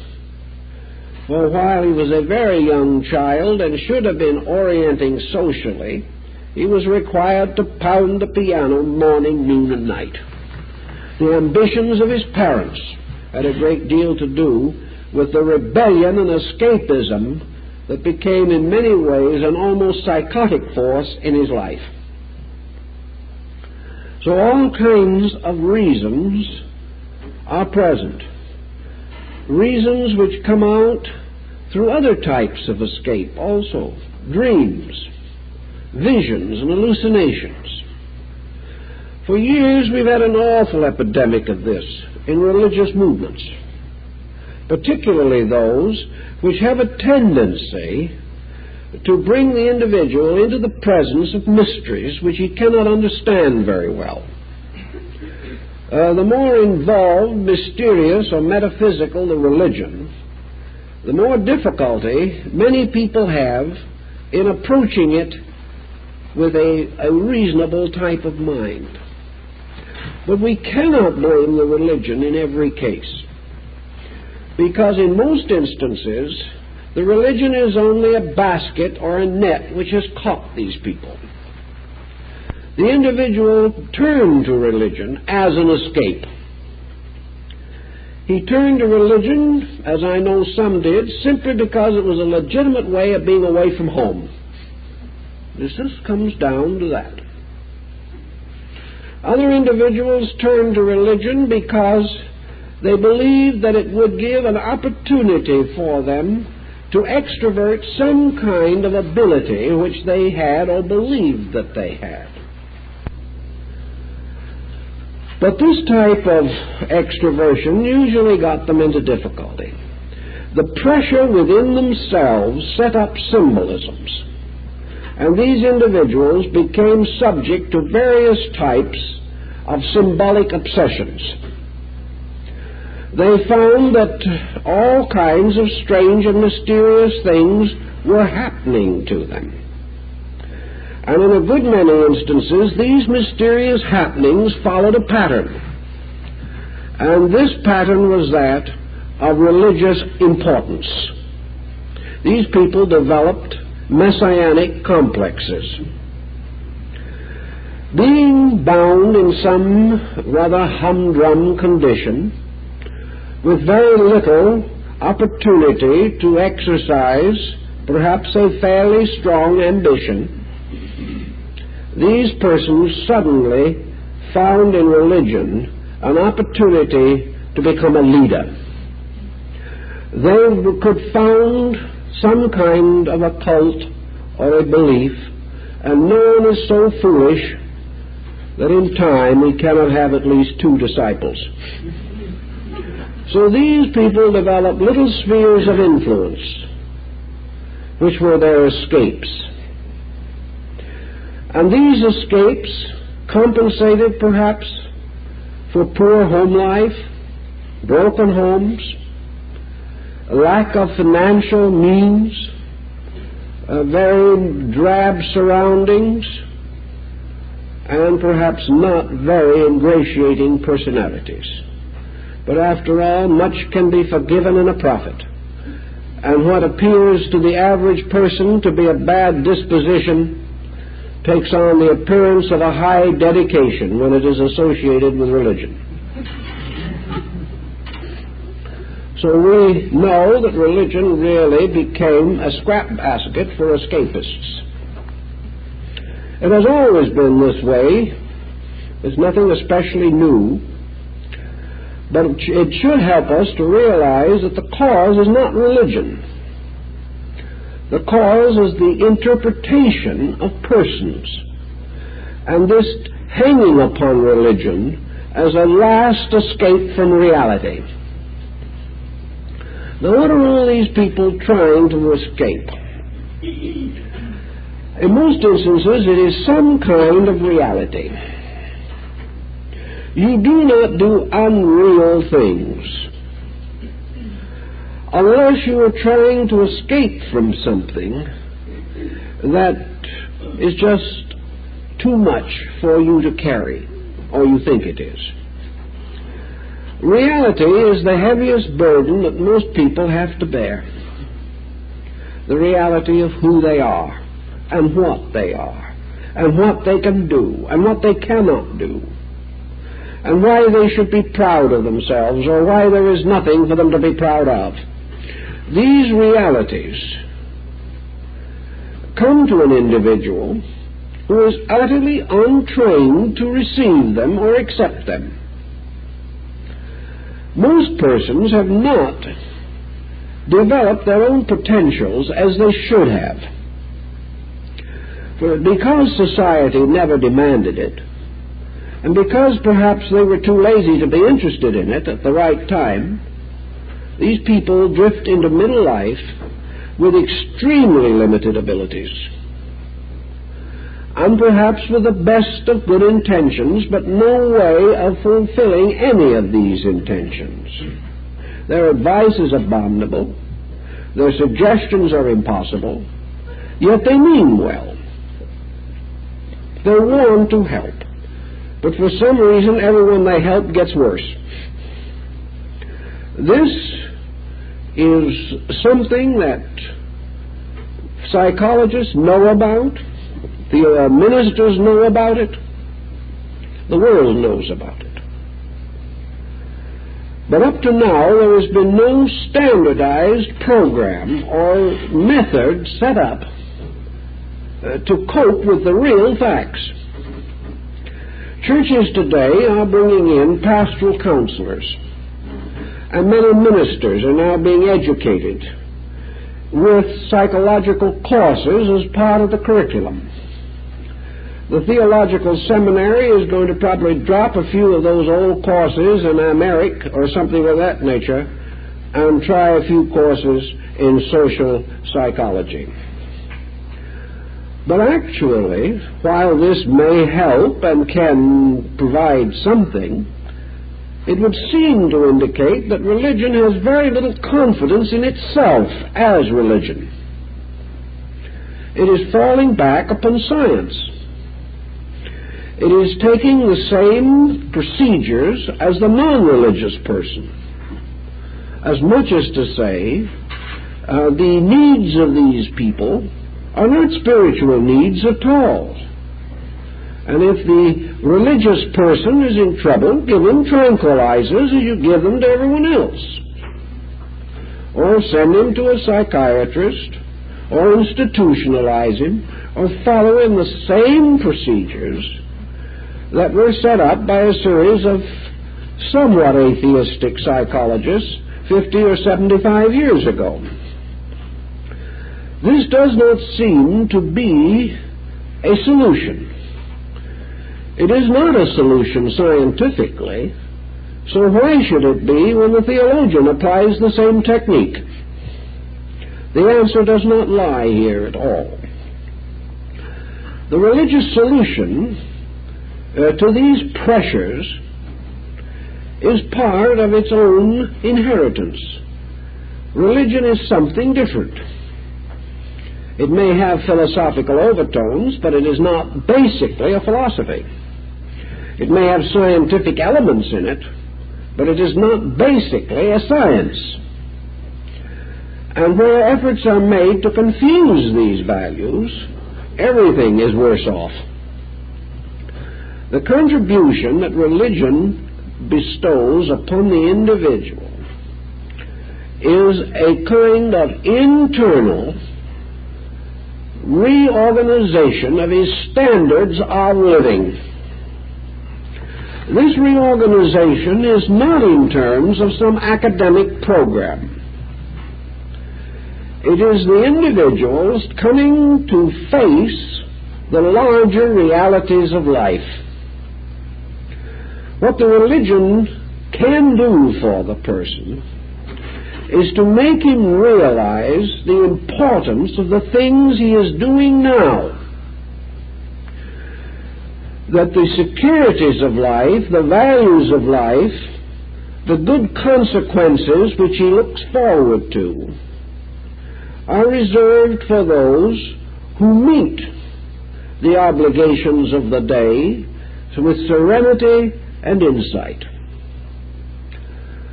For while he was a very young child and should have been orienting socially, he was required to pound the piano morning, noon, and night. The ambitions of his parents had a great deal to do with the rebellion and escapism that became in many ways an almost psychotic force in his life. So all kinds of reasons are present. Reasons which come out through other types of escape also. Dreams, visions, and hallucinations. For years we've had an awful epidemic of this in religious movements, particularly those which have a tendency to bring the individual into the presence of mysteries which he cannot understand very well. The more involved, mysterious, or metaphysical the religion, the more difficulty many people have in approaching it with a reasonable type of mind. But we cannot blame the religion in every case, because in most instances the religion is only a basket or a net which has caught these people. The individual turned to religion as an escape. He turned to religion, as I know some did, simply because it was a legitimate way of being away from home. This just comes down to that. Other individuals turned to religion because they believed that it would give an opportunity for them to extrovert some kind of ability which they had or believed that they had. But this type of extroversion usually got them into difficulty. The pressure within themselves set up symbolisms, and these individuals became subject to various types of symbolic obsessions. They found that all kinds of strange and mysterious things were happening to them. And in a good many instances, these mysterious happenings followed a pattern. And this pattern was that of religious importance. These people developed messianic complexes. Being bound in some rather humdrum condition, with very little opportunity to exercise perhaps a fairly strong ambition, these persons suddenly found in religion an opportunity to become a leader. They could found some kind of a cult or a belief, and no one is so foolish that in time he cannot have at least 2 disciples. So these people developed little spheres of influence, which were their escapes. And these escapes compensated perhaps for poor home life, broken homes, a lack of financial means, very drab surroundings, and perhaps not very ingratiating personalities. But after all, much can be forgiven in a prophet. And what appears to the average person to be a bad disposition takes on the appearance of a high dedication when it is associated with religion. So we know that religion really became a scrap basket for escapists. It has always been this way. There's nothing especially new. But it should help us to realize that the cause is not religion. The cause is the interpretation of persons, and this hanging upon religion as a last escape from reality. Now, what are all these people trying to escape? In most instances, it is some kind of reality. You do not do unreal things unless you are trying to escape from something that is just too much for you to carry, or you think it is. Reality is the heaviest burden that most people have to bear. The reality of who they are, and what they are, and what they can do, and what they cannot do, and why they should be proud of themselves, or why there is nothing for them to be proud of. These realities come to an individual who is utterly untrained to receive them or accept them. Most persons have not developed their own potentials as they should have. Because society never demanded it, and because perhaps they were too lazy to be interested in it at the right time, these people drift into middle life with extremely limited abilities, and perhaps with the best of good intentions, but no way of fulfilling any of these intentions. Their advice is abominable, their suggestions are impossible, yet they mean well. They're warned to help, but for some reason everyone they help gets worse. This is something that psychologists know about, the ministers know about it, the world knows about it. But up to now there has been no standardized program or method set up to cope with the real facts. Churches today are bringing in pastoral counselors, and many ministers are now being educated with psychological courses as part of the curriculum. The theological seminary is going to probably drop a few of those old courses in Americ or something of that nature and try a few courses in social psychology. But actually, while this may help and can provide something, it would seem to indicate that religion has very little confidence in itself as religion. It is falling back upon science. It is taking the same procedures as the non-religious person, as much as to say the needs of these people are not spiritual needs at all. And if the religious person is in trouble, give him tranquilizers as you give them to everyone else. Or send him to a psychiatrist, or institutionalize him, or follow in the same procedures that were set up by a series of somewhat atheistic psychologists 50 or 75 years ago. This does not seem to be a solution. It is not a solution scientifically, so why should it be when the theologian applies the same technique? The answer does not lie here at all. The religious solution to these pressures is part of its own inheritance. Religion is something different. It may have philosophical overtones, but it is not basically a philosophy. It may have scientific elements in it, but it is not basically a science. And where efforts are made to confuse these values, everything is worse off. The contribution that religion bestows upon the individual is a kind of internal reorganization of his standards of living. This reorganization is not in terms of some academic program. It is the individuals coming to face the larger realities of life. What the religion can do for the person is to make him realize the importance of the things he is doing now. that the securities of life, the values of life, the good consequences which he looks forward to, are reserved for those who meet the obligations of the day with serenity and insight.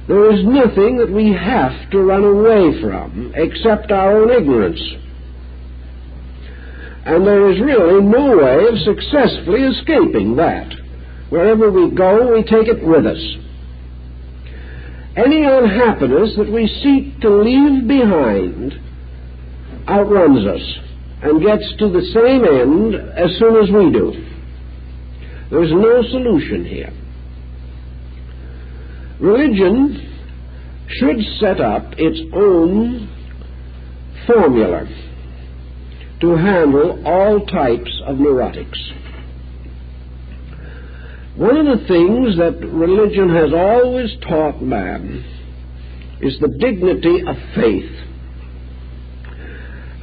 There is nothing that we have to run away from except our own ignorance. And there is really no way of successfully escaping that. Wherever we go, we take it with us. Any unhappiness that we seek to leave behind outruns us and gets to the same end as soon as we do. There's no solution here. Religion should set up its own formula to handle all types of neurotics. One of the things that religion has always taught man is the dignity of faith.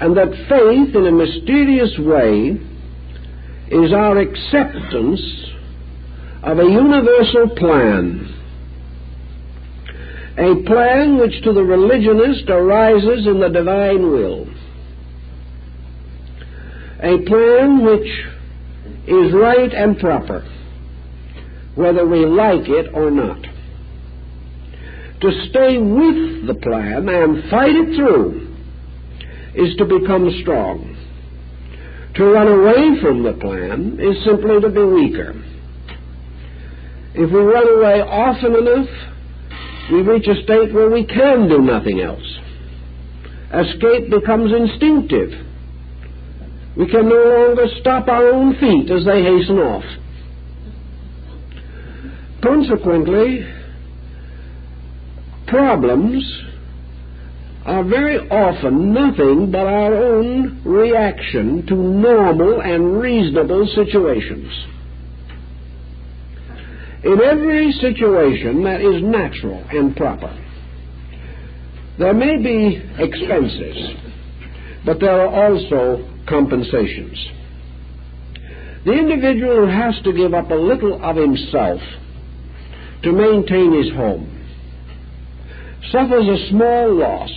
And that faith, in a mysterious way, is our acceptance of a universal plan. A plan which to the religionist arises in the divine will. A plan which is right and proper, whether we like it or not. To stay with the plan and fight it through is to become strong. To run away from the plan is simply to be weaker. If we run away often enough, we reach a state where we can do nothing else. Escape becomes instinctive. We can no longer stop our own feet as they hasten off. Consequently, problems are very often nothing but our own reaction to normal and reasonable situations. In every situation that is natural and proper, there may be expenses, but there are also compensations. The individual who has to give up a little of himself to maintain his home suffers a small loss,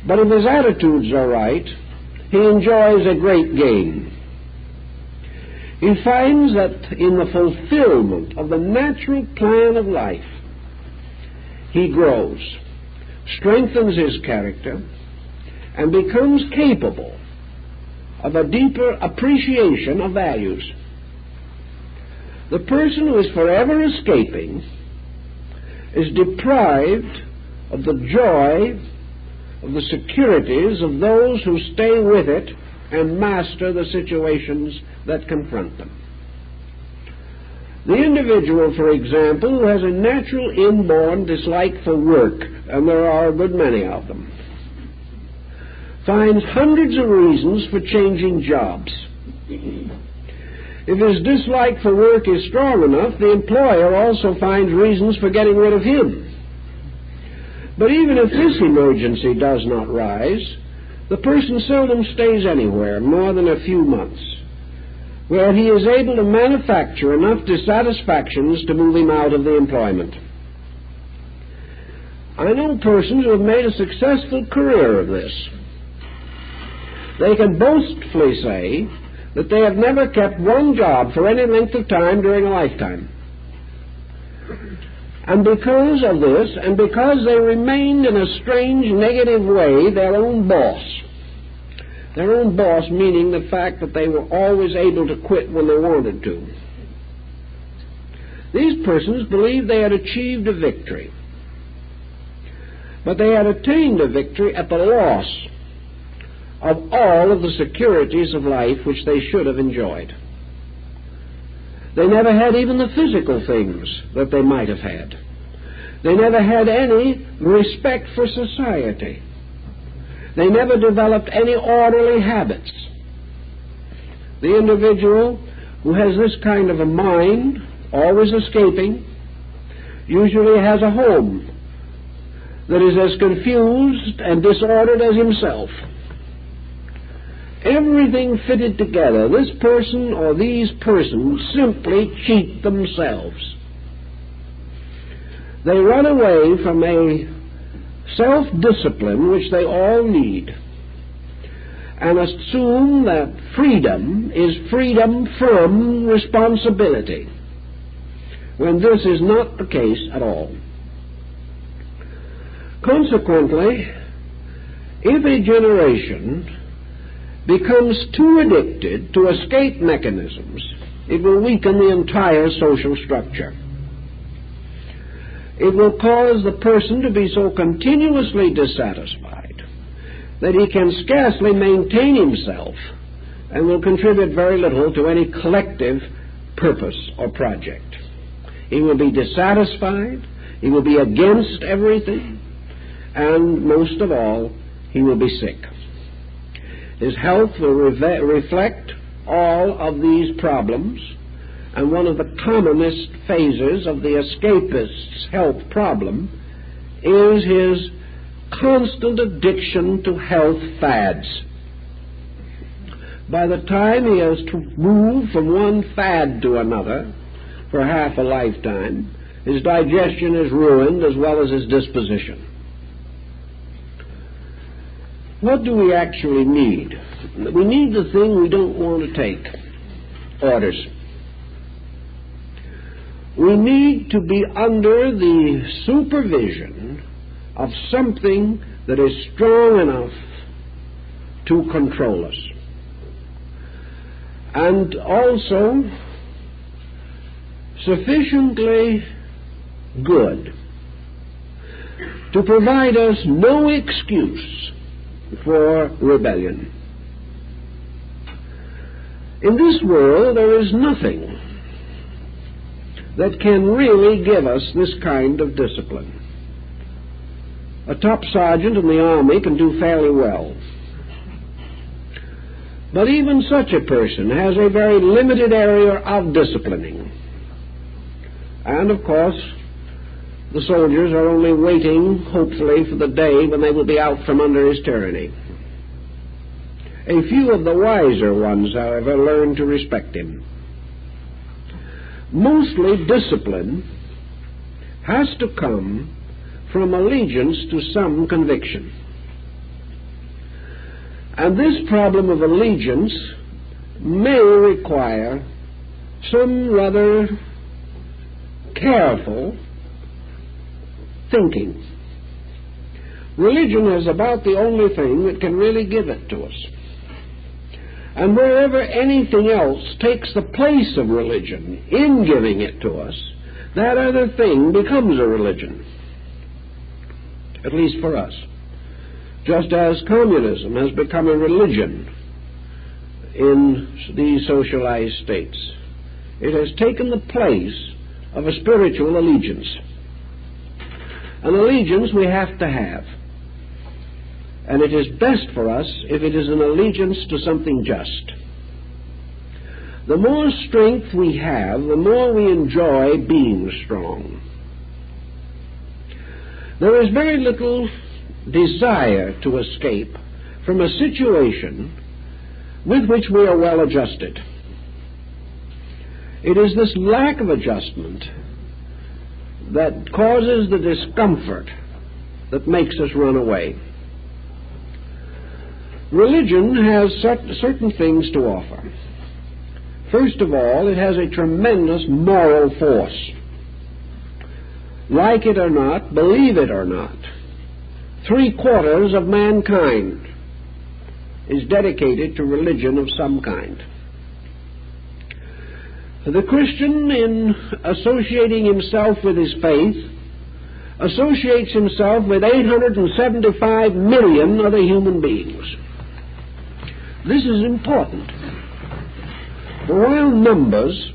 but if his attitudes are right, he enjoys a great gain. He finds that in the fulfillment of the natural plan of life, he grows, strengthens his character, and becomes capable of a deeper appreciation of values. The person who is forever escaping is deprived of the joy of the securities of those who stay with it and master the situations that confront them. The individual, for example, who has a natural inborn dislike for work, and there are a good many of them, finds hundreds of reasons for changing jobs. If his dislike for work is strong enough, the employer also finds reasons for getting rid of him. But even if this emergency does not rise, the person seldom stays anywhere more than a few months, where he is able to manufacture enough dissatisfactions to move him out of the employment. I know persons who have made a successful career of this. They can boastfully say that they have never kept one job for any length of time during a lifetime. And because of this, and because they remained in a strange, negative way their own boss meaning the fact that they were always able to quit when they wanted to, these persons believed they had achieved a victory. But they had attained a victory at the loss of all of the securities of life which they should have enjoyed. They never had even the physical things that they might have had. They never had any respect for society. They never developed any orderly habits. The individual who has this kind of a mind, always escaping, usually has a home that is as confused and disordered as himself. everything fitted together. This person or these persons simply cheat themselves. They run away from a self-discipline which they all need, and assume that freedom is freedom from responsibility, when this is not the case at all. Consequently, if a generation becomes too addicted to escape mechanisms, it will weaken the entire social structure. It will cause the person to be so continuously dissatisfied that he can scarcely maintain himself and will contribute very little to any collective purpose or project. He will be dissatisfied, he will be against everything, and most of all, he will be sick. His health will reflect all of these problems, and one of the commonest phases of the escapist's health problem is his constant addiction to health fads. By the time he has to move from one fad to another for half a lifetime, his digestion is ruined as well as his disposition. What do we actually need? We need the thing we don't want to take: orders. We need to be under the supervision of something that is strong enough to control us, and also sufficiently good to provide us no excuse for rebellion. In this world, there is nothing that can really give us this kind of discipline. A top sergeant in the army can do fairly well, but even such a person has a very limited area of disciplining. And of course, the soldiers are only waiting, hopefully, for the day when they will be out from under his tyranny. A few of the wiser ones, however, learn to respect him. Mostly discipline has to come from allegiance to some conviction. And this problem of allegiance may require some rather careful thinking. Religion is about the only thing that can really give it to us. And wherever anything else takes the place of religion in giving it to us, that other thing becomes a religion, at least for us. Just as communism has become a religion in these socialized states, it has taken the place of a spiritual allegiance. An allegiance we have to have. And it is best for us if it is an allegiance to something just. The more strength we have, the more we enjoy being strong. There is very little desire to escape from a situation with which we are well adjusted. It is this lack of adjustment that causes the discomfort that makes us run away. Religion has certain things to offer. First of all, it has a tremendous moral force. Like it or not, believe it or not, 3/4 of mankind is dedicated to religion of some kind. The Christian, in associating himself with his faith, associates himself with 875 million other human beings. This is important. For while numbers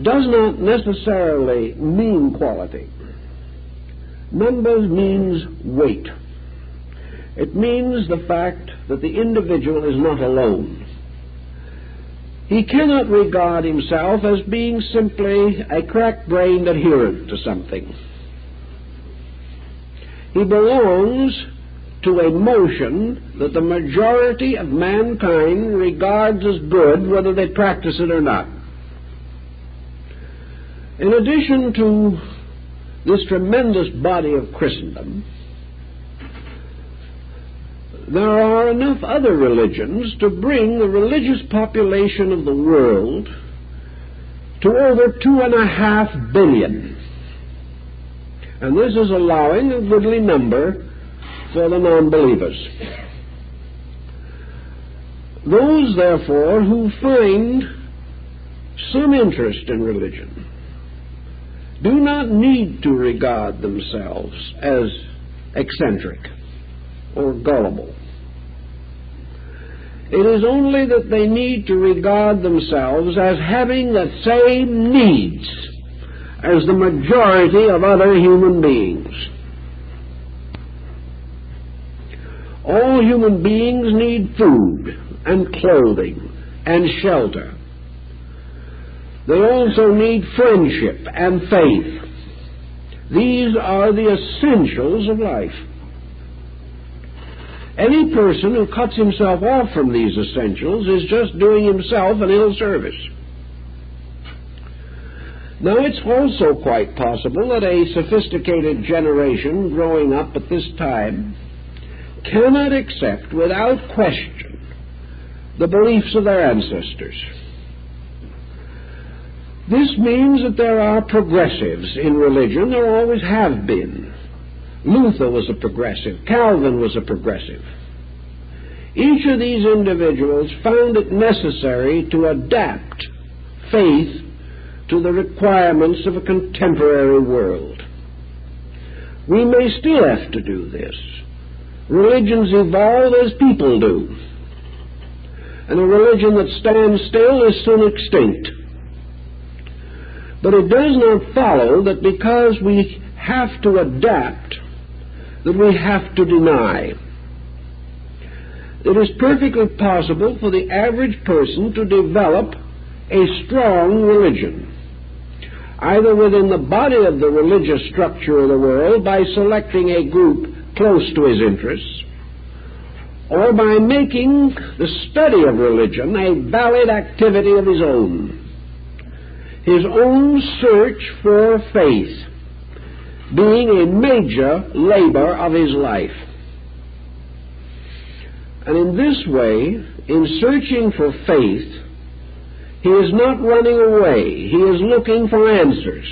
does not necessarily mean quality, numbers means weight. It means the fact that the individual is not alone. He cannot regard himself as being simply a crack-brained adherent to something. He belongs to a motion that the majority of mankind regards as good, whether they practice it or not. In addition to this tremendous body of Christendom, there are enough other religions to bring the religious population of the world to over 2.5 billion. And this is allowing a goodly number for the non-believers. Those, therefore, who find some interest in religion do not need to regard themselves as eccentric or gullible. It is only that they need to regard themselves as having the same needs as the majority of other human beings. All human beings need food and clothing and shelter. They also need friendship and faith. These are the essentials of life. Any person who cuts himself off from these essentials is just doing himself an ill service. Now, it's also quite possible that a sophisticated generation growing up at this time cannot accept without question the beliefs of their ancestors. This means that there are progressives in religion. There always have been. Luther was a progressive. Calvin was a progressive. Each of these individuals found it necessary to adapt faith to the requirements of a contemporary world. We may still have to do this. Religions evolve as people do. And a religion that stands still is soon extinct. But it does not follow that because we have to adapt, that we have to deny. It is perfectly possible for the average person to develop a strong religion, either within the body of the religious structure of the world by selecting a group close to his interests, or by making the study of religion a valid activity of his own search for faith being a major labor of his life. And in this way, in searching for faith, he is not running away. He is looking for answers.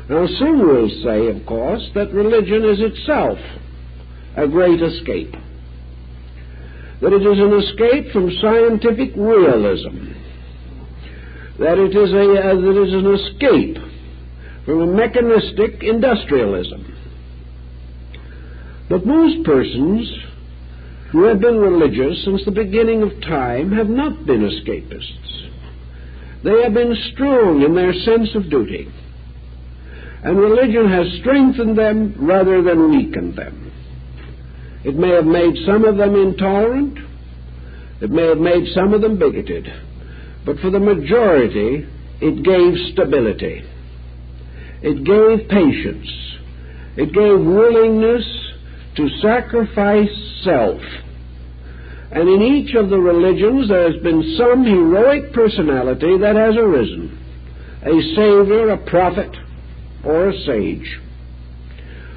Now, some will say, of course, that religion is itself a great escape, that it is an escape from scientific realism, that it is an escape from a mechanistic industrialism. But most persons who have been religious since the beginning of time have not been escapists. They have been strong in their sense of duty, and religion has strengthened them rather than weakened them. It may have made some of them intolerant, it may have made some of them bigoted, but for the majority it gave stability, it gave patience, it gave willingness to sacrifice self. And in each of the religions there has been some heroic personality that has arisen, a savior, a prophet, or a sage,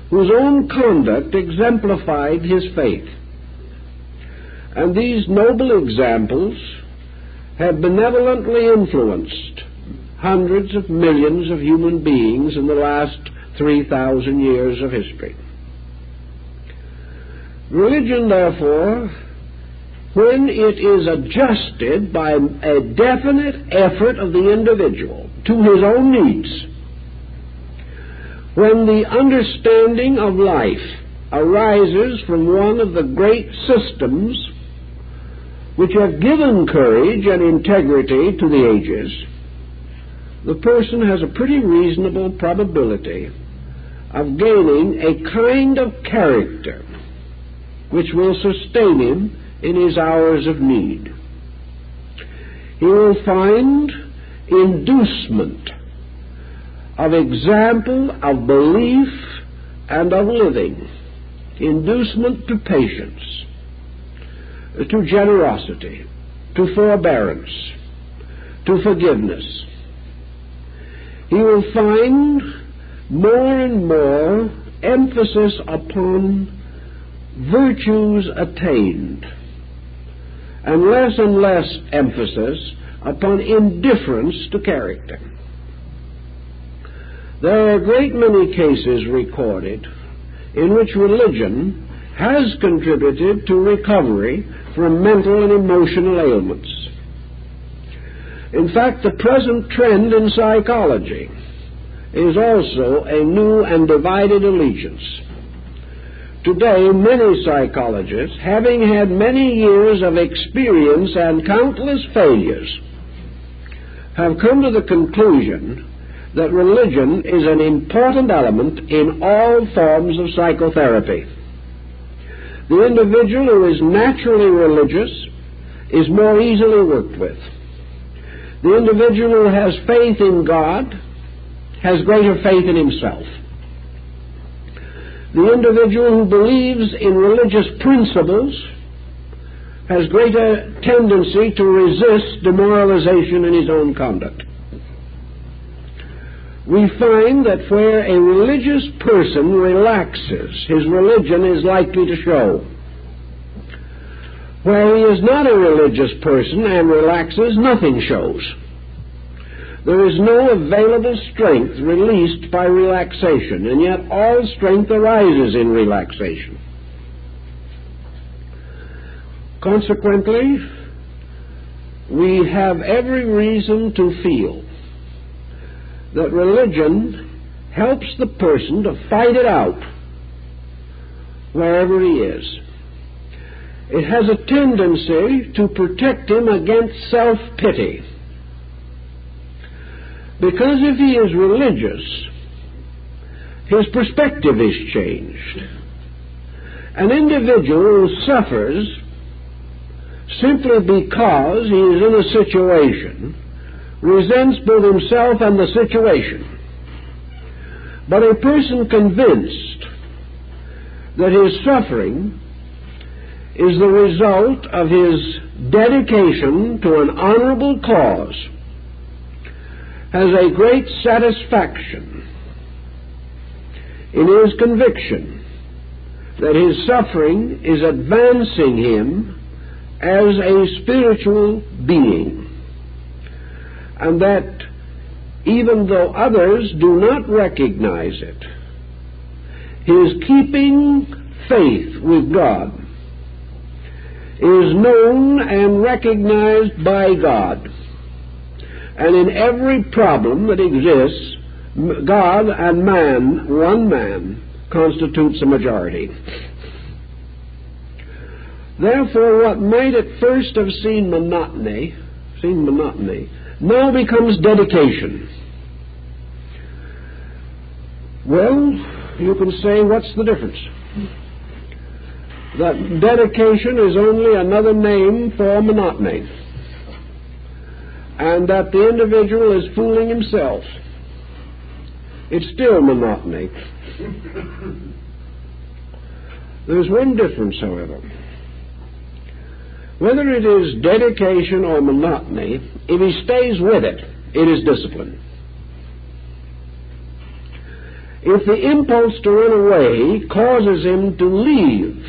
whose own conduct exemplified his faith. And these noble examples have benevolently influenced hundreds of millions of human beings in the last 3,000 years of history. Religion, therefore, when it is adjusted by a definite effort of the individual to his own needs, when the understanding of life arises from one of the great systems which have given courage and integrity to the ages, the person has a pretty reasonable probability of gaining a kind of character which will sustain him in his hours of need. He will find inducement of example, of belief, and of living inducement to patience, to generosity, to forbearance, to forgiveness. He will find more and more emphasis upon virtues attained, and less emphasis upon indifference to character. There are a great many cases recorded in which religion has contributed to recovery from mental and emotional ailments. In fact, the present trend in psychology is also a new and divided allegiance. Today, many psychologists, having had many years of experience and countless failures, have come to the conclusion that religion is an important element in all forms of psychotherapy. The individual who is naturally religious is more easily worked with. The individual who has faith in God has greater faith in himself. The individual who believes in religious principles has greater tendency to resist demoralization in his own conduct. We find that where a religious person relaxes, his religion is likely to show. Where he is not a religious person and relaxes, nothing shows. There is no available strength released by relaxation, and yet all strength arises in relaxation. Consequently, we have every reason to feel that religion helps the person to fight it out wherever he is. It has a tendency to protect him against self-pity. Because if he is religious, his perspective is changed. An individual who suffers simply because he is in a situation resents both himself and the situation. But a person convinced that his suffering is the result of his dedication to an honorable cause has a great satisfaction in his conviction that his suffering is advancing him as a spiritual being, and that even though others do not recognize it, his keeping faith with God is known and recognized by God. And in every problem that exists, God and man, one man, constitutes a majority. Therefore, what might at first have seemed monotony, now becomes dedication. Well, you can say, what's the difference? That dedication is only another name for monotony, and that the individual is fooling himself. It's still monotony. There's one difference, however. Whether it is dedication or monotony, if he stays with it, it is discipline. If the impulse to run away causes him to leave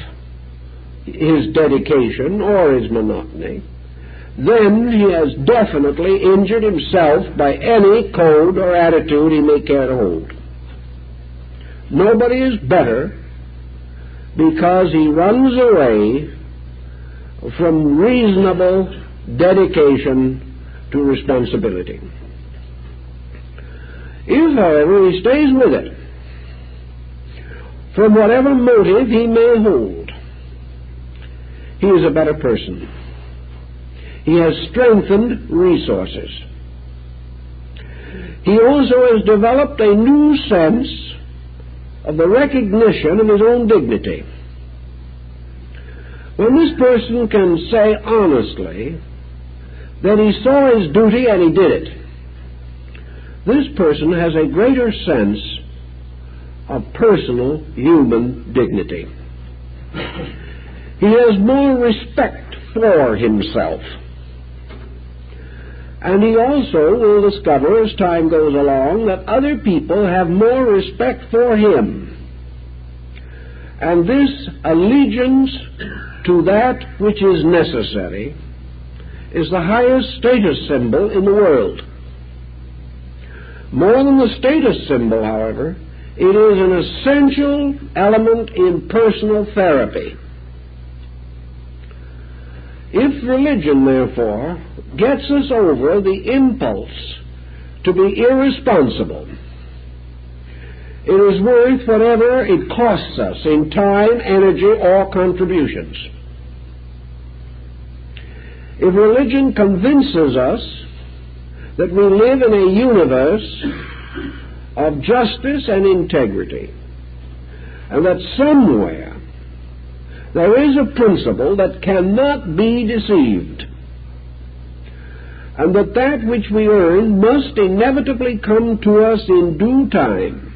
his dedication or his monotony, then he has definitely injured himself by any code or attitude he may care to hold. Nobody is better because he runs away from reasonable dedication to responsibility. If, however, he stays with it, from whatever motive he may hold, he is a better person. He has strengthened resources. He also has developed a new sense of the recognition of his own dignity. When this person can say honestly that he saw his duty and he did it, this person has a greater sense of personal human dignity. He has more respect for himself. And he also will discover as time goes along that other people have more respect for him. And this allegiance to that which is necessary is the highest status symbol in the world. More than the status symbol, however, it is an essential element in personal therapy. If religion, therefore, gets us over the impulse to be irresponsible, it is worth whatever it costs us in time, energy, or contributions. If religion convinces us that we live in a universe of justice and integrity, and that somewhere there is a principle that cannot be deceived, and that that which we earn must inevitably come to us in due time,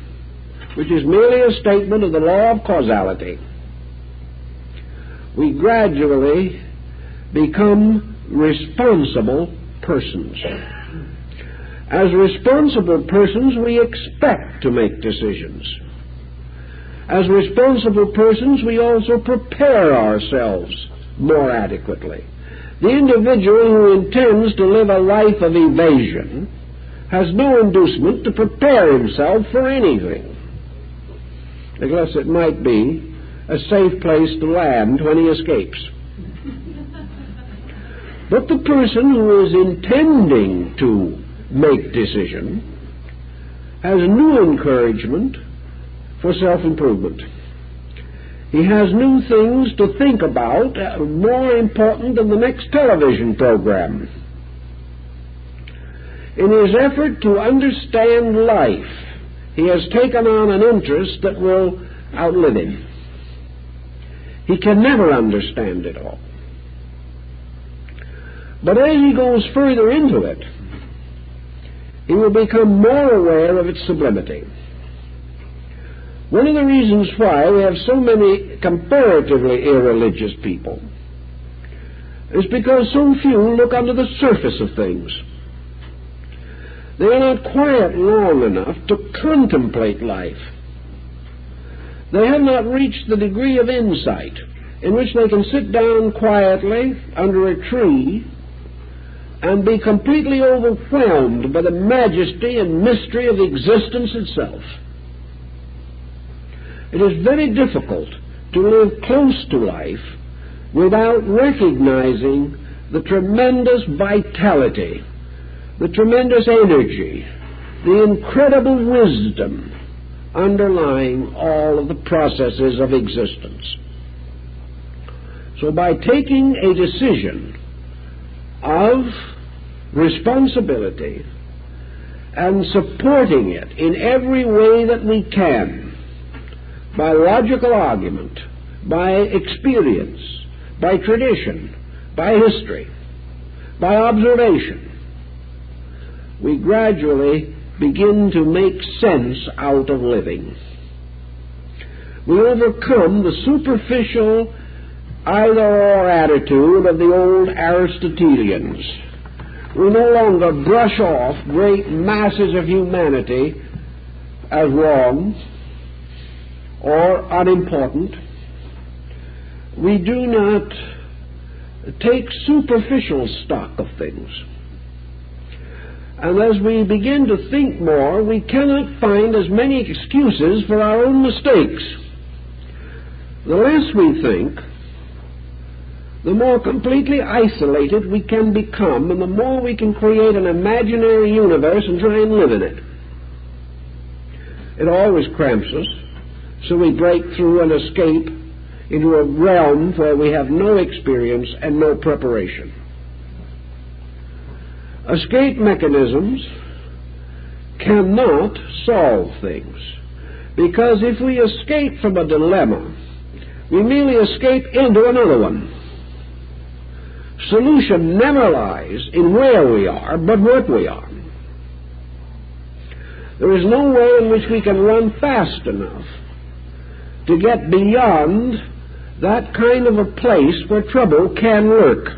which is merely a statement of the law of causality, we gradually become responsible persons. As responsible persons, we expect to make decisions. As responsible persons, we also prepare ourselves more adequately. The individual who intends to live a life of evasion has no inducement to prepare himself for anything, unless it might be a safe place to land when he escapes. But the person who is intending to make decision has new encouragement for self-improvement. He has new things to think about, more important than the next television program. In his effort to understand life, he has taken on an interest that will outlive him. He can never understand it all. But as he goes further into it, he will become more aware of its sublimity. One of the reasons why we have so many comparatively irreligious people is because so few look under the surface of things. They are not quiet long enough to contemplate life. They have not reached the degree of insight in which they can sit down quietly under a tree and be completely overwhelmed by the majesty and mystery of existence itself. It is very difficult to live close to life without recognizing the tremendous vitality, the tremendous energy, the incredible wisdom underlying all of the processes of existence. So by taking a decision of responsibility and supporting it in every way that we can, by logical argument, by experience, by tradition, by history, by observation, we gradually begin to make sense out of living. We overcome the superficial either-or attitude of the old Aristotelians. We no longer brush off great masses of humanity as wrong or unimportant. We do not take superficial stock of things. And as we begin to think more, we cannot find as many excuses for our own mistakes. The less we think, the more completely isolated we can become, and the more we can create an imaginary universe and try and live in it. It always cramps us, so we break through and escape into a realm where we have no experience and no preparation. Escape mechanisms cannot solve things, because if we escape from a dilemma, we merely escape into another one. Solution never lies in where we are, but what we are. There is no way in which we can run fast enough to get beyond that kind of a place where trouble can lurk.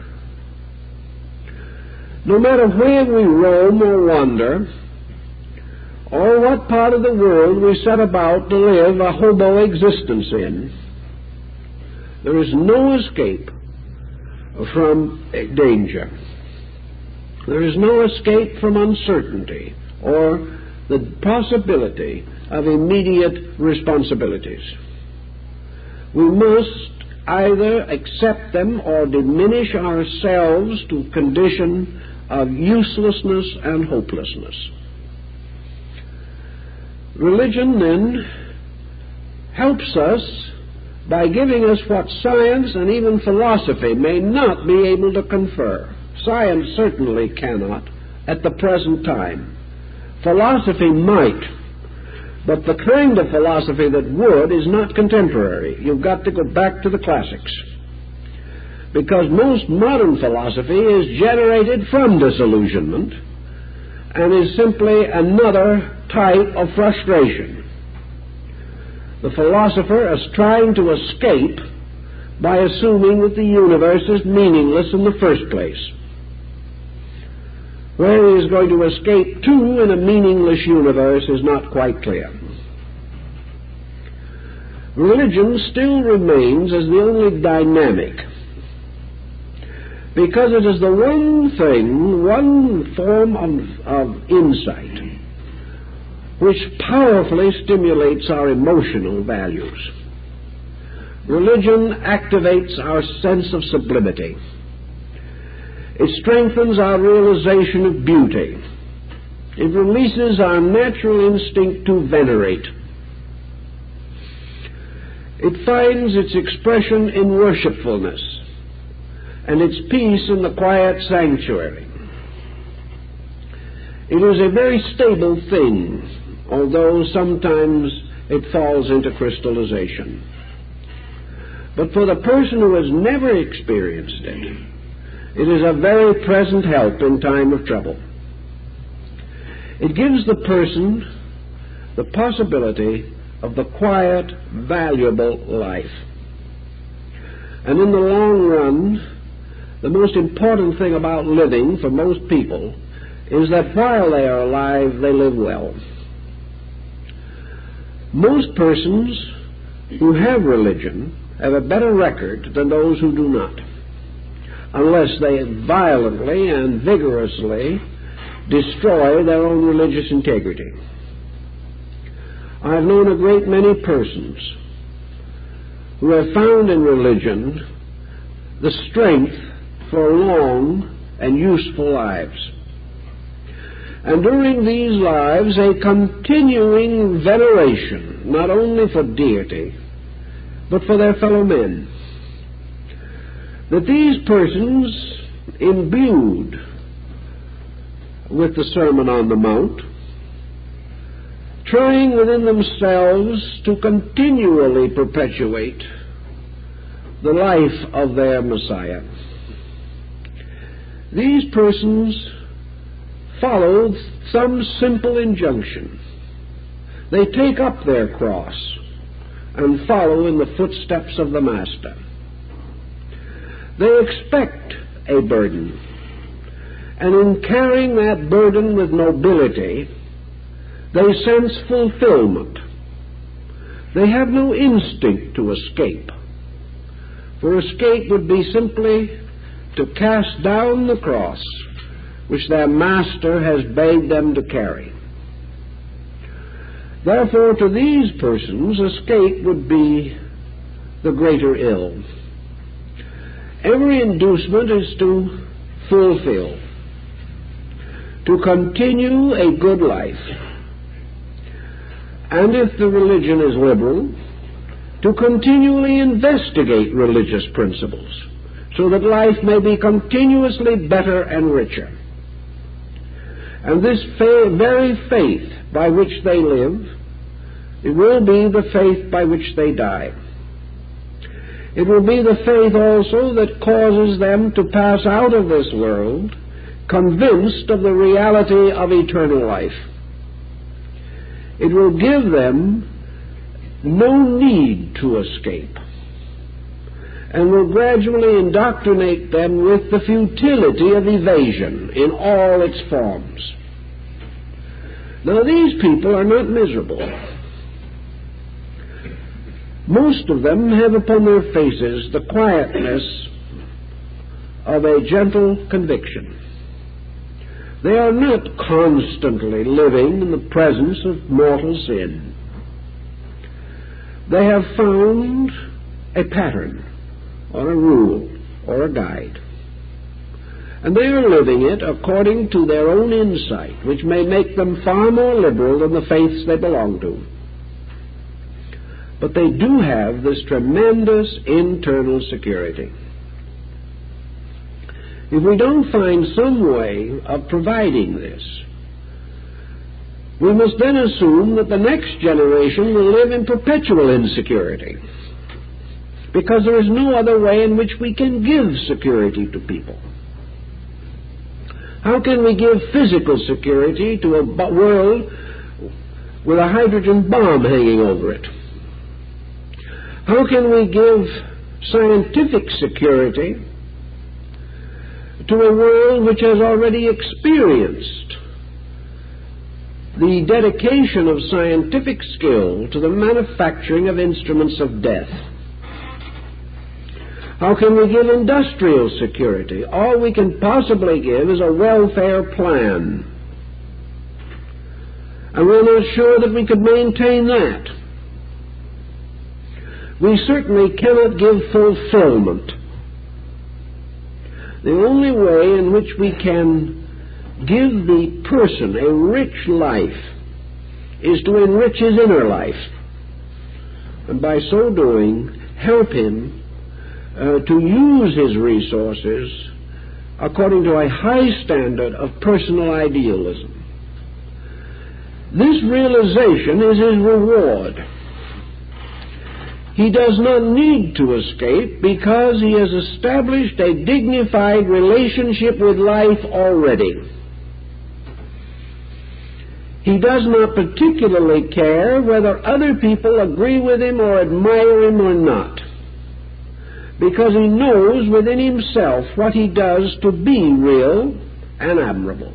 No matter where we roam or wander, or what part of the world we set about to live a hobo existence in, there is no escape from danger. There is no escape from uncertainty or the possibility of immediate responsibilities. We must either accept them or diminish ourselves to a condition of uselessness and hopelessness. Religion, then, helps us by giving us what science and even philosophy may not be able to confer. Science certainly cannot at the present time. Philosophy might, but the kind of philosophy that would is not contemporary. You've got to go back to the classics, because most modern philosophy is generated from disillusionment and is simply another type of frustration. The philosopher is trying to escape by assuming that the universe is meaningless in the first place. Where he is going to escape to in a meaningless universe is not quite clear. Religion still remains as the only dynamic, because it is the one thing, one form of insight which powerfully stimulates our emotional values. Religion activates our sense of sublimity. It strengthens our realization of beauty. It releases our natural instinct to venerate. It finds its expression in worshipfulness and its peace in the quiet sanctuary. It is a very stable thing, although sometimes it falls into crystallization. But for the person who has never experienced it, it is a very present help in time of trouble. It gives the person the possibility of the quiet, valuable life. And in the long run, the most important thing about living for most people is that while they are alive, they live well. Most persons who have religion have a better record than those who do not, unless they violently and vigorously destroy their own religious integrity. I have known a great many persons who have found in religion the strength for long and useful lives. And during these lives, a continuing veneration, not only for deity, but for their fellow men. That these persons, imbued with the Sermon on the Mount, trying within themselves to continually perpetuate the life of their Messiah, these persons follow some simple injunction. They take up their cross and follow in the footsteps of the Master. They expect a burden, and in carrying that burden with nobility, they sense fulfillment. They have no instinct to escape, for escape would be simply to cast down the cross which their Master has bade them to carry. Therefore, to these persons, escape would be the greater ill. Every inducement is to fulfill, to continue a good life, and if the religion is liberal, to continually investigate religious principles, so that life may be continuously better and richer. And this very faith by which they live, it will be the faith by which they die. It will be the faith also that causes them to pass out of this world convinced of the reality of eternal life. It will give them no need to escape, and will gradually indoctrinate them with the futility of evasion in all its forms. Now, these people are not miserable. Most of them have upon their faces the quietness of a gentle conviction. They are not constantly living in the presence of mortal sin. They have found a pattern or a rule or a guide, and they are living it according to their own insight, which may make them far more liberal than the faiths they belong to. But they do have this tremendous internal security. If we don't find some way of providing this, we must then assume that the next generation will live in perpetual insecurity, because there is no other way in which we can give security to people. How can we give physical security to a world with a hydrogen bomb hanging over it? How can we give scientific security to a world which has already experienced the dedication of scientific skill to the manufacturing of instruments of death? How can we give industrial security? All we can possibly give is a welfare plan, and we're not sure that we could maintain that. We certainly cannot give fulfillment. The only way in which we can give the person a rich life is to enrich his inner life, and by so doing help him to use his resources according to a high standard of personal idealism. This realization is his reward. He does not need to escape because he has established a dignified relationship with life already. He does not particularly care whether other people agree with him or admire him or not, because he knows within himself what he does to be real and admirable.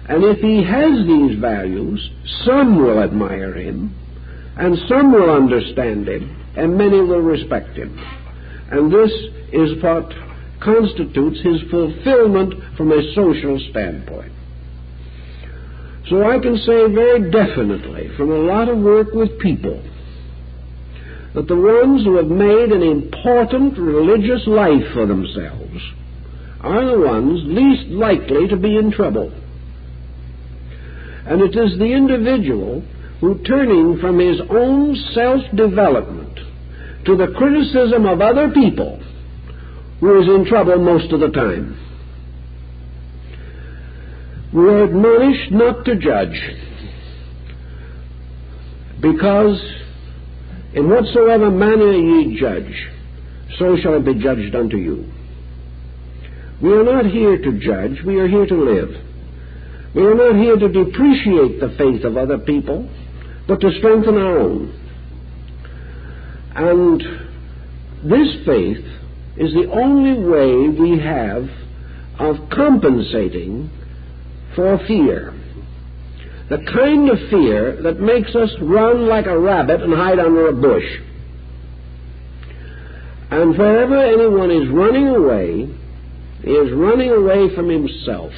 And if he has these values, some will admire him, and some will understand him, and many will respect him. And this is what constitutes his fulfillment from a social standpoint. So I can say very definitely from a lot of work with people that the ones who have made an important religious life for themselves are the ones least likely to be in trouble. And it is the individual who, turning from his own self-development to the criticism of other people, who is in trouble most of the time. We are admonished not to judge, because in whatsoever manner ye judge, so shall it be judged unto you. We are not here to judge, we are here to live. We are not here to depreciate the faith of other people, but to strengthen our own. And this faith is the only way we have of compensating for fear. The kind of fear that makes us run like a rabbit and hide under a bush. And wherever anyone is running away, he is running away from himself.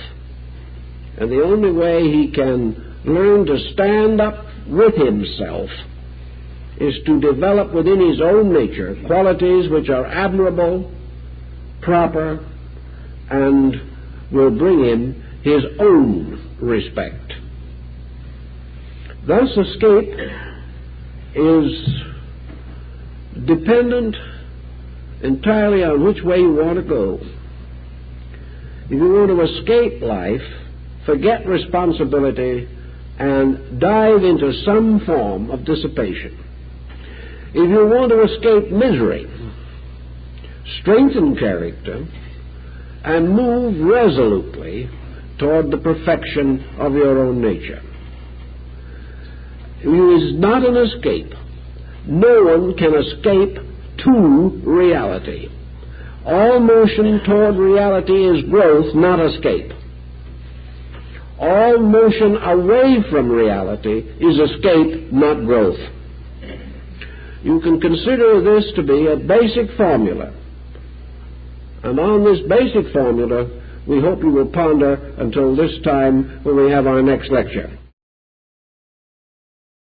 And the only way he can learn to stand up with himself is to develop within his own nature qualities which are admirable, proper, and will bring him his own respect. Thus, escape is dependent entirely on which way you want to go. If you want to escape life, forget responsibility and dive into some form of dissipation. If you want to escape misery, strengthen character and move resolutely toward the perfection of your own nature. It is not an escape. No one can escape to reality. All motion toward reality is growth, not escape. All motion away from reality is escape, not growth. You can consider this to be a basic formula. And on this basic formula, we hope you will ponder until this time when we have our next lecture.